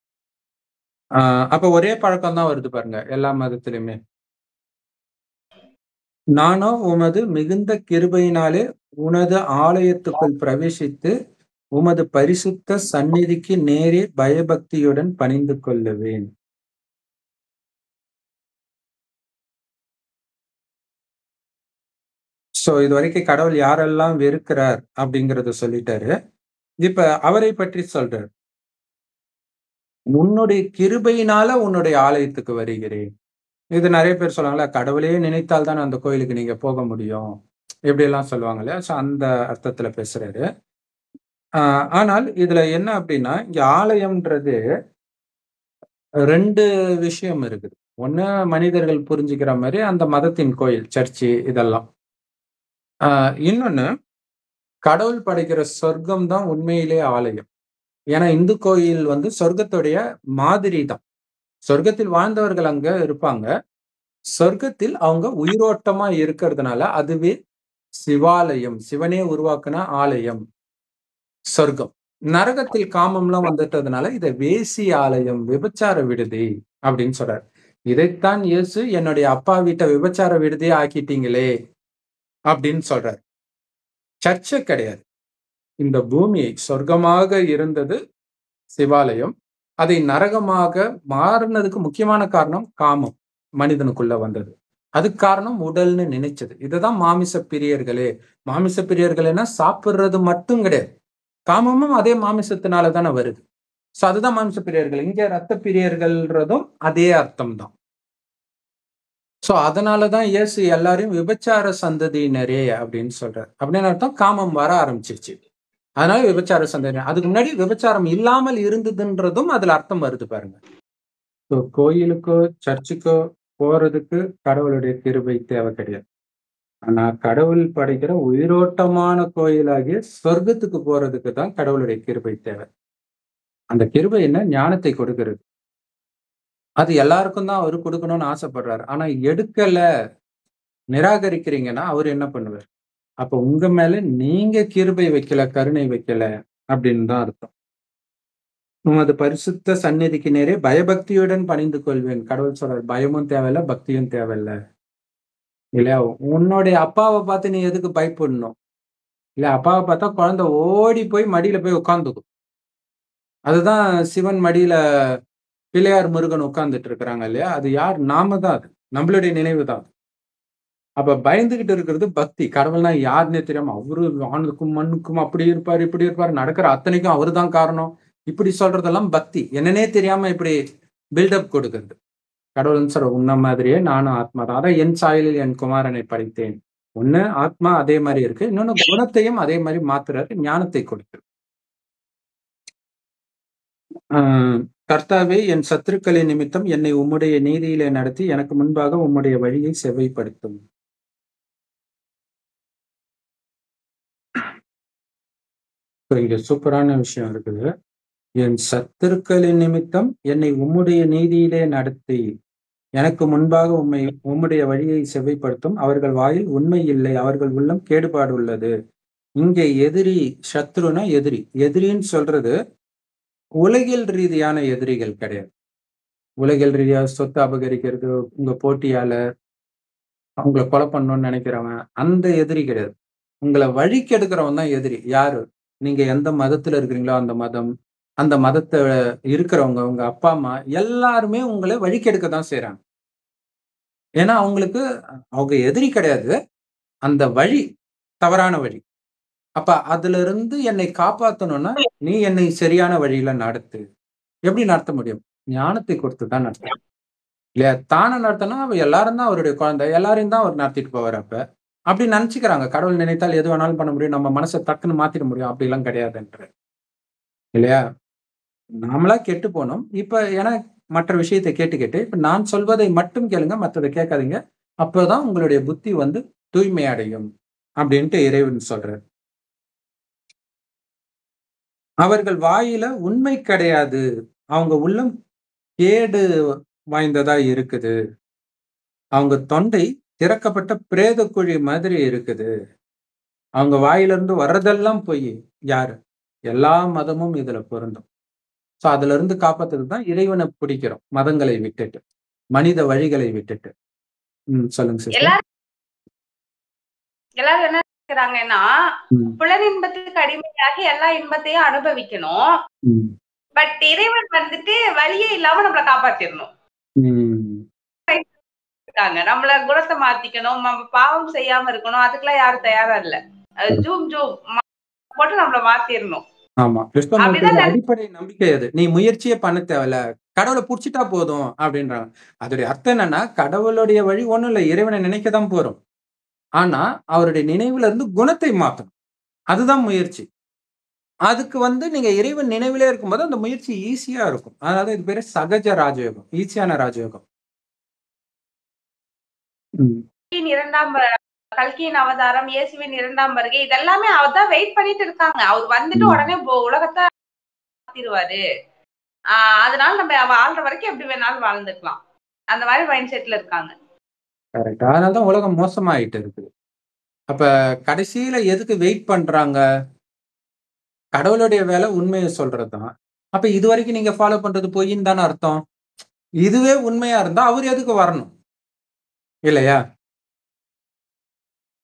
ஆ அப்ப ஒரே பழக்கம் தான் வருது பாருங்க, எல்லா மதத்திலுமே. நானோ உமது மிகுந்த கிருபையினாலே உனது ஆலயத்துக்குள் பிரவேசித்து, உமது பரிசுத்த சந்நிதிக்கு நேரே பயபக்தியுடன் பணிந்து கொள்ளுவேன். சோ இதுவரைக்கும் கடவுள் யாரெல்லாம் வெறுக்கிறார் அப்படிங்கிறத சொல்லிட்டாரு. இப்ப அவரை பற்றி சொல்றார். உன்னுடைய கிருபையினால உன்னுடைய ஆலயத்துக்கு வருகிறேன். இது நெறைய பேர் சொல்லுவாங்கல்ல, கடவுளே நினைத்தால் தானே அந்த கோயிலுக்கு நீங்க போக முடியும். இப்படியெல்லாம் சொல்லுவாங்க இல்லையா? சோ அந்த அர்த்தத்துல பேசுறாரு. ஆ ஆனால் இதுல என்ன அப்படின்னா, இங்க ஆலயம்ன்றது 2 விஷயம் இருக்குது. ஒண்ணு மனிதர்கள் புரிஞ்சுக்கிற மாரி அந்த மதத்தின் கோயில், சர்ச்சு இதெல்லாம். ஆ இன்னொன்னு கடவுள் படைக்கிற சொர்க்கம் தான் உண்மையிலே ஆலயம். ஏன்னா இந்து கோயில் வந்து சொர்க்கத்துடைய மாதிரி தான். சொர்க்கத்தில் வாழ்ந்தவர்கள் அங்க இருப்பாங்க. சொர்க்கத்தில் அவங்க உயிரோட்டமா இருக்கிறதுனால, அதுவே சிவாலயம். சிவனே உருவாக்குன ஆலயம், சொர்க்கம். நரகத்தில் காமம்லாம் வந்துட்டதுனால, இத வேசி ஆலயம், விபச்சார விடுதி அப்படின்னு சொல்றாரு. இதைத்தான் இயேசு என்னுடைய அப்பா வீட்ட விபச்சார விடுதியா ஆக்கிட்டீங்களே அப்படின்னு சொல்றாரு. சர்ச்சே கிடையாது. இந்த பூமி சொர்க்கமாக இருந்தது சிவாலயம். அதை நரகமாக மாறுனதுக்கு முக்கியமான காரணம் காமம். மனிதனுக்குள்ள வந்தது. அதுக்கு காரணம் உடல்னு நினைச்சது. இதுதான் மாமிச பிரியர்களே. மாமிச பிரியர்கள்னா சாப்பிடுறது மட்டும் கிடையாது. காமமும் அதே மாமிசத்தினால தானே வருது. சோ அதுதான் மாமிச பிரியர்கள். இங்க ரத்த பிரியர்கள்ன்றதும் அதே அர்த்தம் தான். சோ அதனால தான் இயேசு எல்லாரையும் விபச்சார சந்ததியினரே அப்படின்னு சொல்றாரு. அப்படின்னு அர்த்தம் காமம் வர ஆரம்பிச்சிருச்சு. அதனால விபச்சார சந்ததியினர். அதுக்கு முன்னாடி விபச்சாரம் இல்லாமல் இருந்ததுன்றதும் அதுல அர்த்தம் வருது பாருங்க. ஸோ கோயிலுக்கோ, சர்ச்சுக்கோ போறதுக்கு கடவுளுடைய கிருபை தேவை கிடையாது. ஆனா கடவுள் படைக்கிற உயிரோட்டமான கோயிலாகிய சொர்க்கத்துக்கு போறதுக்கு தான் கடவுளுடைய கிருபை தேவை. அந்த கிருபை என்ன? ஞானத்தை கொடுக்கிறது. அது எல்லாருக்கும் தான் அவரு குடுக்கணும்னு ஆசைப்படுறாரு. ஆனா எடுக்கல, நிராகரிக்கிறீங்கன்னா அவரு என்ன பண்ணுவாரு? அப்ப உங்க மேல நீங்க கிருபை வைக்கல, கருணை வைக்கல அப்படின்னு தான் அர்த்தம். உமது பரிசுத்த சந்நிதிக்கு நேரே பயபக்தியுடன் பணிந்து கொள்வேன். கடவுள் சொல்றாரு. பயமும் தேவையில்ல, பக்தியும் தேவையில்ல. இல்லையா? உன்னுடைய அப்பாவ பார்த்து நீ எதுக்கு பயப்படணும்? இல்ல அப்பாவ பார்த்தா குழந்தை ஓடி போய் மடியில போய் உட்கார்ந்துக்கும். அதுதான் சிவன் மடியில பிள்ளையார், முருகன் உட்கார்ந்துட்டு இருக்கிறாங்க இல்லையா? அது யார்? நாம தான் அது. நம்மளுடைய நினைவு தான். அப்ப பயந்துகிட்டு இருக்கிறது பக்தி. கடவுள்னா யாருன்னே தெரியாம அவரு வானுக்கும், மண்ணுக்கும் அப்படி இருப்பாரு, இப்படி இருப்பாரு. நடக்கிற அத்தனைக்கும் அவரு தான் காரணம். இப்படி சொல்றதெல்லாம் பக்தி. என்னன்னே தெரியாம இப்படி பில்டப் கொடுக்கிறது. கடவுள்ன்னு சொல்ற உன்ன மாதிரியே நானும் ஆத்மா தான். அதான் என் சாயலில் என் குமாரனை படைத்தேன். ஒண்ணு ஆத்மா அதே மாரி இருக்கு. இன்னொன்னு குணத்தையும் அதே மாரி மாத்துறாரு. ஞானத்தை கொடுக்கிறார். ஆ கர்த்தாவே என் சத்துருக்களின் நிமித்தம் என்னை உம்முடைய நீதியிலே நடத்தி எனக்கு முன்பாக உம்முடைய வழியை செவ்வைப்படுத்தும். இங்க சூப்பரான விஷயம் இருக்குது. என் சத்துருக்களின் நிமித்தம் என்னை உம்முடைய நீதியிலே நடத்தி எனக்கு முன்பாக உம்முடைய வழியை செவ்வைப்படுத்தும். அவர்கள் வாயில் உண்மை இல்லை. அவர்கள் உள்ளம் கேடுபாடு உள்ளது. இங்கே எதிரி, சத்ருனா எதிரி. எதிரின்னு சொல்றது உலகியல் ரீதியான எதிரிகள் கிடையாது. உலகியல் ரீதியா சொத்து அபகரிக்கிறது, உங்க போட்டியாளர், அவங்கள கொலை பண்ணணும்னு நினைக்கிறவன் அந்த எதிரி கிடையாது. உங்கள வழிக்கெடுக்கிறவன் தான் எதிரி. யாரு? நீங்க எந்த மதத்துல இருக்கிறீங்களோ அந்த மதம், அந்த மதத்த இருக்கிறவங்க, உங்க அப்பா, அம்மா எல்லாருமே உங்கள வழிக்கெடுக்க தான் செய்றாங்க. ஏன்னா அவங்களுக்கு அவங்க எதிரி கிடையாது. அந்த வழி தவறான வழி. அப்ப அதிலிருந்து என்னை காப்பாத்தணும்னா, நீ என்னை சரியான வழியில நடத்து. எப்படி நடத்த முடியும்? ஞானத்தை கொடுத்து தான் நடத்த இல்லையா? தான நடத்தனா அவ எல்லாரும் தான் அவருடைய குழந்தை. எல்லாரையும் தான் அவர் நடத்திட்டு போவாரு அப்ப. அப்படி நெனச்சுக்கிறாங்க. கடவுள் நினைத்தால் எது வேணாலும் பண்ண முடியும். நம்ம மனச டக்குன்னு மாத்திட முடியும். அப்படிலாம் கிடையாதுன்றாரு. இல்லையா? நாமளா கெட்டு போனோம். இப்ப ஏன்னா மற்ற விஷயத்த கேட்டு, கேட்டு இப்ப நான் சொல்வதை மட்டும் கேளுங்க. மத்தத கேட்காதீங்க. அப்பதான் உங்களுடைய புத்தி வந்து தூய்மை அடையும். அப்படின்ட்டு இறைவன் சொல்றாரு. அவர்கள் வாயில உண்மை கிடையாது. அவங்க உள்ளம் கேடு வாய்ந்ததா இருக்குது. அவங்க தொண்டை திறக்கப்பட்ட பிரேத குழி மாதிரி இருக்குது. அவங்க வாயிலிருந்து வர்றதெல்லாம் பொய். யாரு? எல்லா மதமும் இதுல பொருந்தும். சோ அதிலிருந்து காப்பாத்துறதுக்கு தான் இறைவன பிடிக்கிறோம். மதங்களை விட்டுட்டு. மனித வழிகளை விட்டுட்டு. சொல்லுங்க சிஸ்டர். எல்லாரும் எல்லாரும் என்ன நினைக்கிறாங்கன்னா, ம். புலனின்பத்துக்கு அடிமையாகி எல்லா இன்பத்தையும் அனுபவிக்கணும். ம். பட் இறைவன் வந்துட்டு வழியே இல்லாம நம்மள காப்பாத்திரணும். ம். இருக்காங்க. நம்மள குணத்த மாத்திக்கணும், நம்ம பாவம் செய்யாம இருக்கணும். அதுக்கெல்லாம் யாரும் தயாரா இல்ல. ஜூம் ஜூம் போட்டு நம்மள மாத்திரணும். ஆமா. கிறிஸ்தவங்களுக்கு அப்படிதான் அடிப்படை நம்பிக்கை அது. நீ முயற்சியே பண்ண தேவையில்ல. கடவுள புடிச்சுட்டா போதும் அப்படின்றாங்க. அதோடைய அர்த்தம் என்னன்னா, கடவுளுடைய வழி ஒண்ணும் இல்ல. இறைவன நினைக்க தான் போறோம். ஆனா, அவருடைய நினைவுல இருந்து குணத்தை மாத்தணும். அதுதான் முயற்சி. அதுக்கு வந்து நீங்க இறைவன் நினைவிலே இருக்கும்போது, அந்த முயற்சி ஈஸியா இருக்கும். அதனால இது பேரு சகஜ ராஜயோகம். ஈஸியான ராஜயோகம். ம். கல்கியின் அவதாரம், இயேசுவின் 2ஆம் வருகை இதெல்லாமே அவர்தான் வெயிட் பண்ணிட்டு இருக்காங்க. அவர் வந்துட்டு ம். உடனே உலகத்த மாத்திருவாரு. அதனால நம்ம வாழ்ற வரைக்கும் எப்படி வேணாலும் வாழ்ந்துக்கலாம். அந்த மாதிரி மைண்ட் செட்ல இருக்காங்க. கரெக்ட். அதனால தான் உலகம் மோசமாயிட்டு இருக்குது. அப்ப கடைசியில எதுக்கு வெயிட் பண்றாங்க? கடவுளுடைய வேலை உண்மைய சொல்றது தான். அப்ப இதுவரைக்கும் நீங்க ஃபாலோ பண்றது பொய்ன்னு தானே அர்த்தம். இதுவே உண்மையா இருந்தா அவரு எதுக்கு வரணும்? இல்லையா?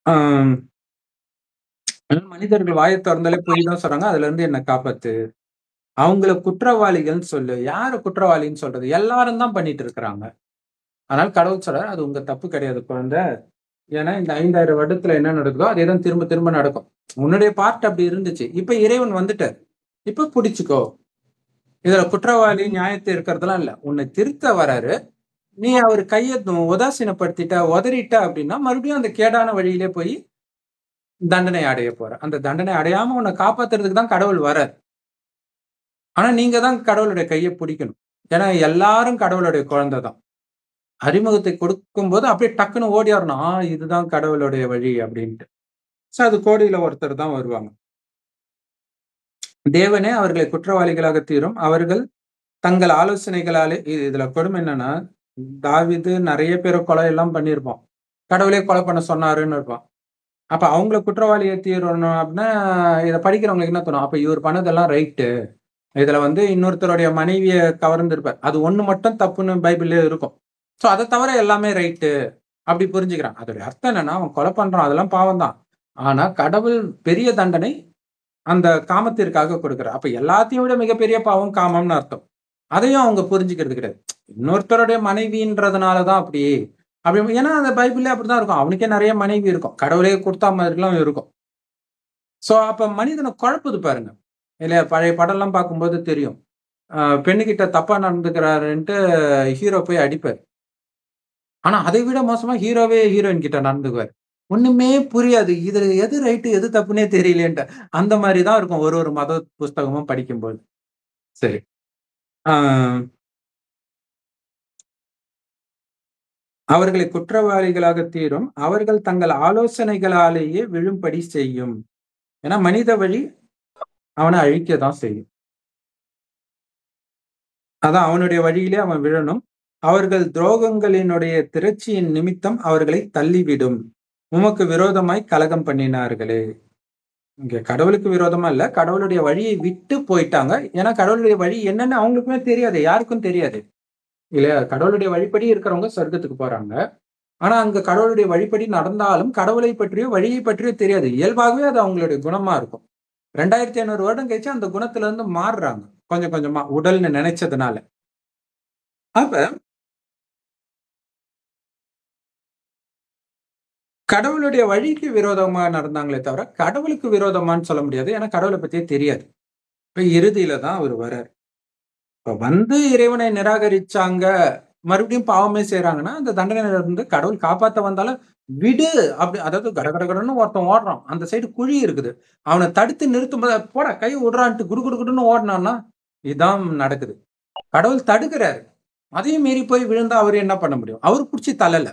ஆம். மனிதர்கள் வாய தொறந்தாலே பொய் தான் சொல்றாங்க. அதுலருந்து என்ன காப்பாத்து. அவங்கள குற்றவாளிகள்ன்னு சொல்லு. யார குற்றவாளின்னு சொல்றது? எல்லாரும் தான் பண்ணிட்டு இருக்கிறாங்க. அதனால கடவுள் சொல்றாரு, அது உங்க தப்பு கிடையாது குழந்தை. ஏன்னா இந்த 5000 வருடத்துல என்ன நடக்குதோ, அதே தான் திரும்ப திரும்ப நடக்கும். உன்னுடைய பார்ட் அப்படி இருந்துச்சு. இப்ப இறைவன் வந்துட்டாரு. இப்ப புடிச்சுக்கோ. இதுல குற்றவாளி, நியாயத்தை இருக்கிறதெல்லாம் இல்ல. உன்னை திருத்த வராரு. நீ அவரு கைய உதாசீனப்படுத்திட்ட, உதறிட்ட அப்படின்னா, மறுபடியும் அந்த கேடான வழியிலே போய் தண்டனை அடைய போற. அந்த தண்டனை அடையாம உன்னை காப்பாத்துறதுக்கு தான் கடவுள் வரார். ஆனா நீங்க தான் கடவுளுடைய கைய பிடிக்கணும். ஏன்னா எல்லாரும் கடவுளுடைய குழந்தை தான். அறிமுகத்தை கொடுக்கும்போது அப்படியே டக்குன்னு ஓடியாரணும். இதுதான் கடவுளுடைய வழி அப்படின்ட்டு. சோ அது கோடியில ஒருத்தர் தான் வருவாங்க. தேவனே அவர்களை குற்றவாளிகளாக தீரும். அவர்கள் தங்கள் ஆலோசனைகளாலே இதுல கொடுமை என்னன்னா, தாவீது நெறைய பேர கொலை எல்லாம் பண்ணியிருப்பான். கடவுளே கொலை பண்ண சொன்னாருன்னு இருப்பான். அப்ப அவங்கள குற்றவாளிய தீரணும் அப்படின்னா, இத படிக்கிறவங்களுக்கு என்ன தோணும்? அப்ப இவர் பண்ணதெல்லாம் ரைட்டு. இதுல வந்து இன்னொருத்தருடைய மனைவிய கவர்ந்திருப்பார். அது ஒண்ணு மட்டும் தப்புன்னு பைபிள்லயே இருக்கும். சோ அத தவிர எல்லாமே ரைட்டு. அப்படி புரிஞ்சுக்கிறான். அதோட அர்த்தம் என்னன்னா, அவன் கொலை பண்றான். அதெல்லாம் பாவம் தான். ஆனா கடவுள் பெரிய தண்டனை அந்த காமத்திற்காக கொடுக்கிறார். அப்ப எல்லாத்தையும் விட மிகப்பெரிய பாவம் காமம்னு அர்த்தம். அதையும் அவங்க புரிஞ்சுக்கிறது கிடையாது. இன்னொருத்தருடைய மனைவின்றதுனால தான் அப்படி. அப்படி ஏன்னா அந்த பைபிள்லயே அப்படிதான் இருக்கும். அவனுக்கே நெறைய மனைவி இருக்கும். கடவுளே குடுத்தா மாதிரிலாம் இருக்கும். சோ அப்ப மனிதன குழப்புது பாருங்க. இல்லையா? பழைய படம்லாம் பார்க்கும்போது தெரியும். பெண்ணுகிட்ட தப்பா நடந்துக்கிறாருன்ட்டு ஹீரோ போய் அடிப்பாரு. ஆனா அதை விட மோசமா ஹீரோவே ஹீரோயின் கிட்ட நடந்துக்குவாரு. ஒண்ணுமே புரியாது. இதுல எது ரைட்டு, எது தப்புன்னே தெரியலேன்ட்டு. அந்த மாரி தான் இருக்கும் ஒரு மத புஸ்தகமும் படிக்கும்போது. சரி. ஆ அவர்களை குற்றவாளிகளாக தீரும். அவர்கள் தங்கள் ஆலோசனைகளாலேயே விழும்படி செய்யும். ஏன்னா மனித வழி அவன அழிக்க தான் செய்யும். அதான் அவனுடைய வழியிலே அவன் விழணும். அவர்கள் துரோகங்களினுடைய திரட்சியின் நிமித்தம் அவர்களை தள்ளிவிடும். உமக்கு விரோதமாய் கலகம் பண்ணினார்களே. இங்க கடவுளுக்கு விரோதமா இல்ல. கடவுளுடைய வழியை விட்டு போயிட்டாங்க. ஏன்னா கடவுளுடைய வழி என்னன்னு அவங்களுக்குமே தெரியாது. யாருக்கும் தெரியாது. இல்லையா? கடவுளுடைய வழிப்படி இருக்கிறவங்க சொர்க்கத்துக்கு போறாங்க. ஆனா அங்க கடவுளுடைய வழிப்படி நடந்தாலும் கடவுளை பற்றியோ வழியை பற்றியோ தெரியாது. இயல்பாகவே அது அவங்களுடைய குணமா இருக்கும். 2500 வருடம் கழிச்சு அந்த குணத்துல இருந்து மாறுறாங்க கொஞ்சம் கொஞ்சமா, உடல்னு நினைச்சதுனால. அப்ப கடவுளுடைய வழிக்கு விரோதமா நடந்தாங்களே தவிர கடவுளுக்கு விரோதமான்னு சொல்ல முடியாது. ஏன்னா கடவுளை பத்தியே தெரியாது. இப்ப இறுதியில தான் அவர் வர்றாரு. இப்ப வந்து இறைவனை நிராகரிச்சாங்க, மறுபடியும் பாவமே செய்றாங்கன்னா, அந்த தண்டனையில இருந்து கடவுள் காப்பாத்த வந்தாலும் விடு அப்படி, அதாவது கடகடன்னு ஒருத்தன் ஓடுறான். அந்த சைடு குழி இருக்குது. அவனை தடுத்து நிறுத்தும்போது போடா கை விடுறான்ட்டு குடு குடு குடுன்னு ஓடுனான்னா இதான் நடக்குது. கடவுள் தடுக்கிறாரு. அதையும் மீறி போய் விழுந்தா அவரு என்ன பண்ண முடியும்? அவரு புடிச்சு தள்ளல.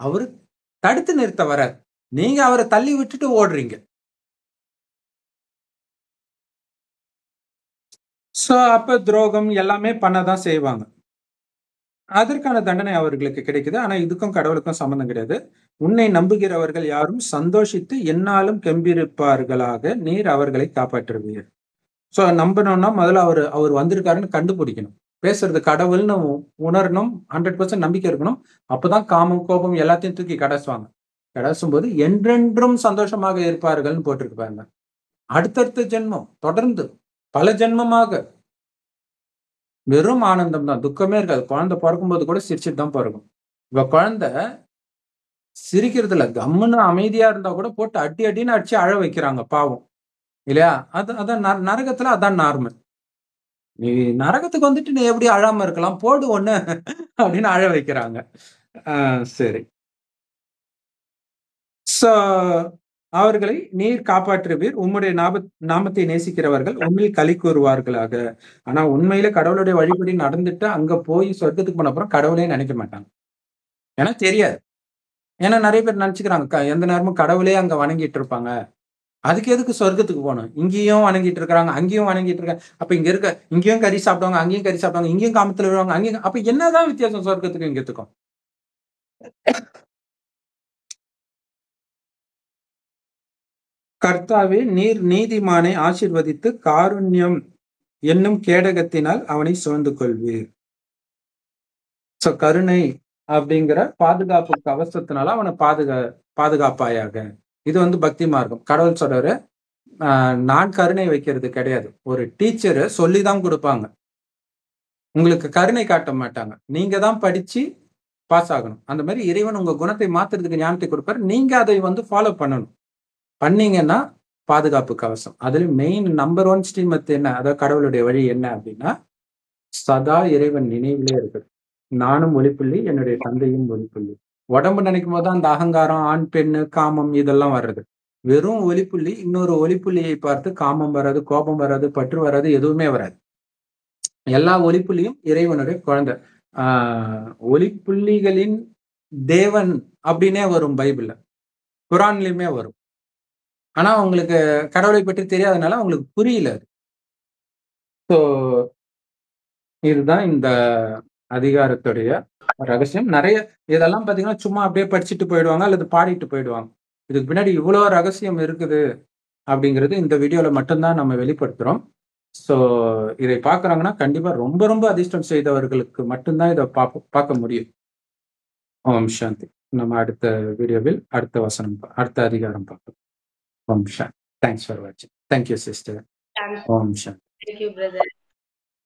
அவரு தடுத்து நிறுத்த வராரு. நீங்க அவரை தள்ளி விட்டுட்டு ஓடுறீங்க. சோ அப்ப துரோகம் எல்லாமே பண்ணதான் செய்வாங்க. அதற்கான தண்டனை அவர்களுக்கு கிடைக்குது. ஆனா இதுக்கும் கடவுளுக்கும் சம்மந்தம் கிடையாது. உன்னை நம்புகிறவர்கள் யாரும் சந்தோஷித்து எந்நாளும் கெம்பீரிப்பார்களாக நீர் அவர்களை காப்பாற்றுவீர். சோ நம்பணும்னா முதல்ல அவர் வந்திருக்காருன்னு கண்டுபிடிக்கணும். பேசுறது கடவுள்னு உணரணும். 100% நம்பிக்கை இருக்கணும். அப்பதான் காமம், கோபம் எல்லாத்தையும் தூக்கி கடைசுவாங்க. கடைசும்போது என்றென்றும் சந்தோஷமாக இருப்பார்கள்னு போட்டிருக்கு பாருங்க. அடுத்தடுத்த ஜென்மம் தொடர்ந்து பல ஜென்மமாக வெறும் ஆனந்தம் தான், துக்கமே இருக்காது. குழந்தை பிறக்கும்போது கூட சிரிச்சுட்டு தான் பிறக்கும். இப்ப குழந்தை சிரிக்கிறது இல்ல, கம்முன்னு அமைதியா இருந்தா கூட போட்டு அடி அடின்னு அடிச்சு அழ வைக்கிறாங்க பாவம், இல்லையா? அதான் நரகத்துல அதான் நார்மல். நீ நரகத்துக்கு வந்துட்டு நீ எப்படி அழாம இருக்கலாம், போடு ஒண்ணு அப்படின்னு அழ வைக்கிறாங்க. சரி. சோ அவர்களை நீர் காப்பாற்றுவீர், உம்முடைய நாமத்தை நேசிக்கிறவர்கள் உண்மையில் களி கூறுவார்களாக. ஆனா உண்மையில கடவுளுடைய வழிபடி நடந்துட்டு அங்க போய் சொர்க்கத்துக்கு போன அப்புறம் கடவுளே நினைக்க மாட்டாங்க. ஏன்னா தெரியாது. ஏன்னா நிறைய பேர் நினைச்சுக்கிறாங்க எந்த நேரமும் கடவுளே அங்க வணங்கிட்டு இருப்பாங்க. அதுக்கு எதுக்கு சொர்க்கத்துக்கு போகணும்? இங்கேயும் வணங்கிட்டு இருக்காங்க, அங்கேயும் வணங்கிட்டு இருக்காங்க. அப்ப இங்கேயும் கறி சாப்பிடுவாங்க, அங்கேயும் கறி சாப்பிடுவாங்க, இங்கேயும் காமத்துல விழுவாங்க, அங்கேயும். அப்ப என்னதான் வித்தியாசம் சொர்க்கத்துக்கும் இங்கத்துக்கும்? கர்த்தாவே, நீர் நீதிமானை ஆசீர்வதித்து காருண்யம் என்னும் கேடகத்தினால் அவனை சுமந்து கொள்வீர். சோ கருணை அப்படிங்கிற பாதுகாப்பு கவசத்தினால அவனை பாதுகாப்பாயாக. இது வந்து பக்தி மார்க்கம். கடவுள் சொல்றாரு, நான் கருணை வைக்கிறது கிடையாது. ஒரு டீச்சர் சொல்லிதான் கொடுப்பாங்க, உங்களுக்கு கருணை காட்ட மாட்டாங்க. நீங்க தான் படிச்சு பாஸ் ஆகணும். அந்த மாதிரி இறைவன் உங்க குணத்தை மாத்துறதுக்கு ஞானத்தை கொடுப்பாரு. நீங்க அதை வந்து ஃபாலோ பண்ணணும். பண்ணீங்கன்னா பாதுகாப்பு கவசம். அதுல மெயின் நம்பர் 1 ஸ்ரீமத் என்ன, அதாவது கடவுளுடைய வழி என்ன அப்படின்னா, சதா இறைவன் நினைவிலே இருக்குது. நானும் ஒளிப்புள்ளி, என்னுடைய தந்தையும் ஒளிப்புள்ளி. உடம்பு நினைக்கும் போது அந்த அகங்காரம், ஆண் பெண்ணு, காமம் இதெல்லாம் வர்றது. வெறும் ஒளிப்புள்ளி இன்னொரு ஒளிப்புள்ளியை பார்த்து காமம் வராது, கோபம் வராது, பற்று வராது, எதுவுமே வராது. எல்லா ஒளிப்புள்ளியும் இறைவனுடைய குழந்தை. ஒளிப்புள்ளிகளின் தேவன் அப்படின்னே வரும் பைபிள்ல, குரான்லயுமே வரும். ஆனா உங்களுக்கு கடவுளை பற்றி தெரியாதனால உங்களுக்கு புரியல. ஸோ இதுதான் இந்த அதிகாரத்துடைய ரகசியம். நிறைய இதெல்லாம் பாத்தீங்கன்னா சும்மா அப்படியே படிச்சுட்டு போயிடுவாங்க அல்லது பாடிட்டு போயிடுவாங்க. இதுக்கு பின்னாடி இவ்வளவு ரகசியம் இருக்குது அப்படிங்கிறது இந்த வீடியோல மட்டும்தான் நம்ம வெளிப்படுத்துறோம். ஸோ இதை பார்க்குறாங்கன்னா கண்டிப்பா ரொம்ப ரொம்ப அதிர்ஷ்டம் செய்தவர்களுக்கு மட்டும்தான் இதை பார்க்க முடியும். ஓம் சாந்தி. நம்ம அடுத்த வீடியோவில் அடுத்த அதிகாரம் பார்ப்போம். ஓம் சாந்தி. தேங்க்ஸ் ஃபார் வாட்சிங். Thank you sister. Om Shanti. Thank you, brother.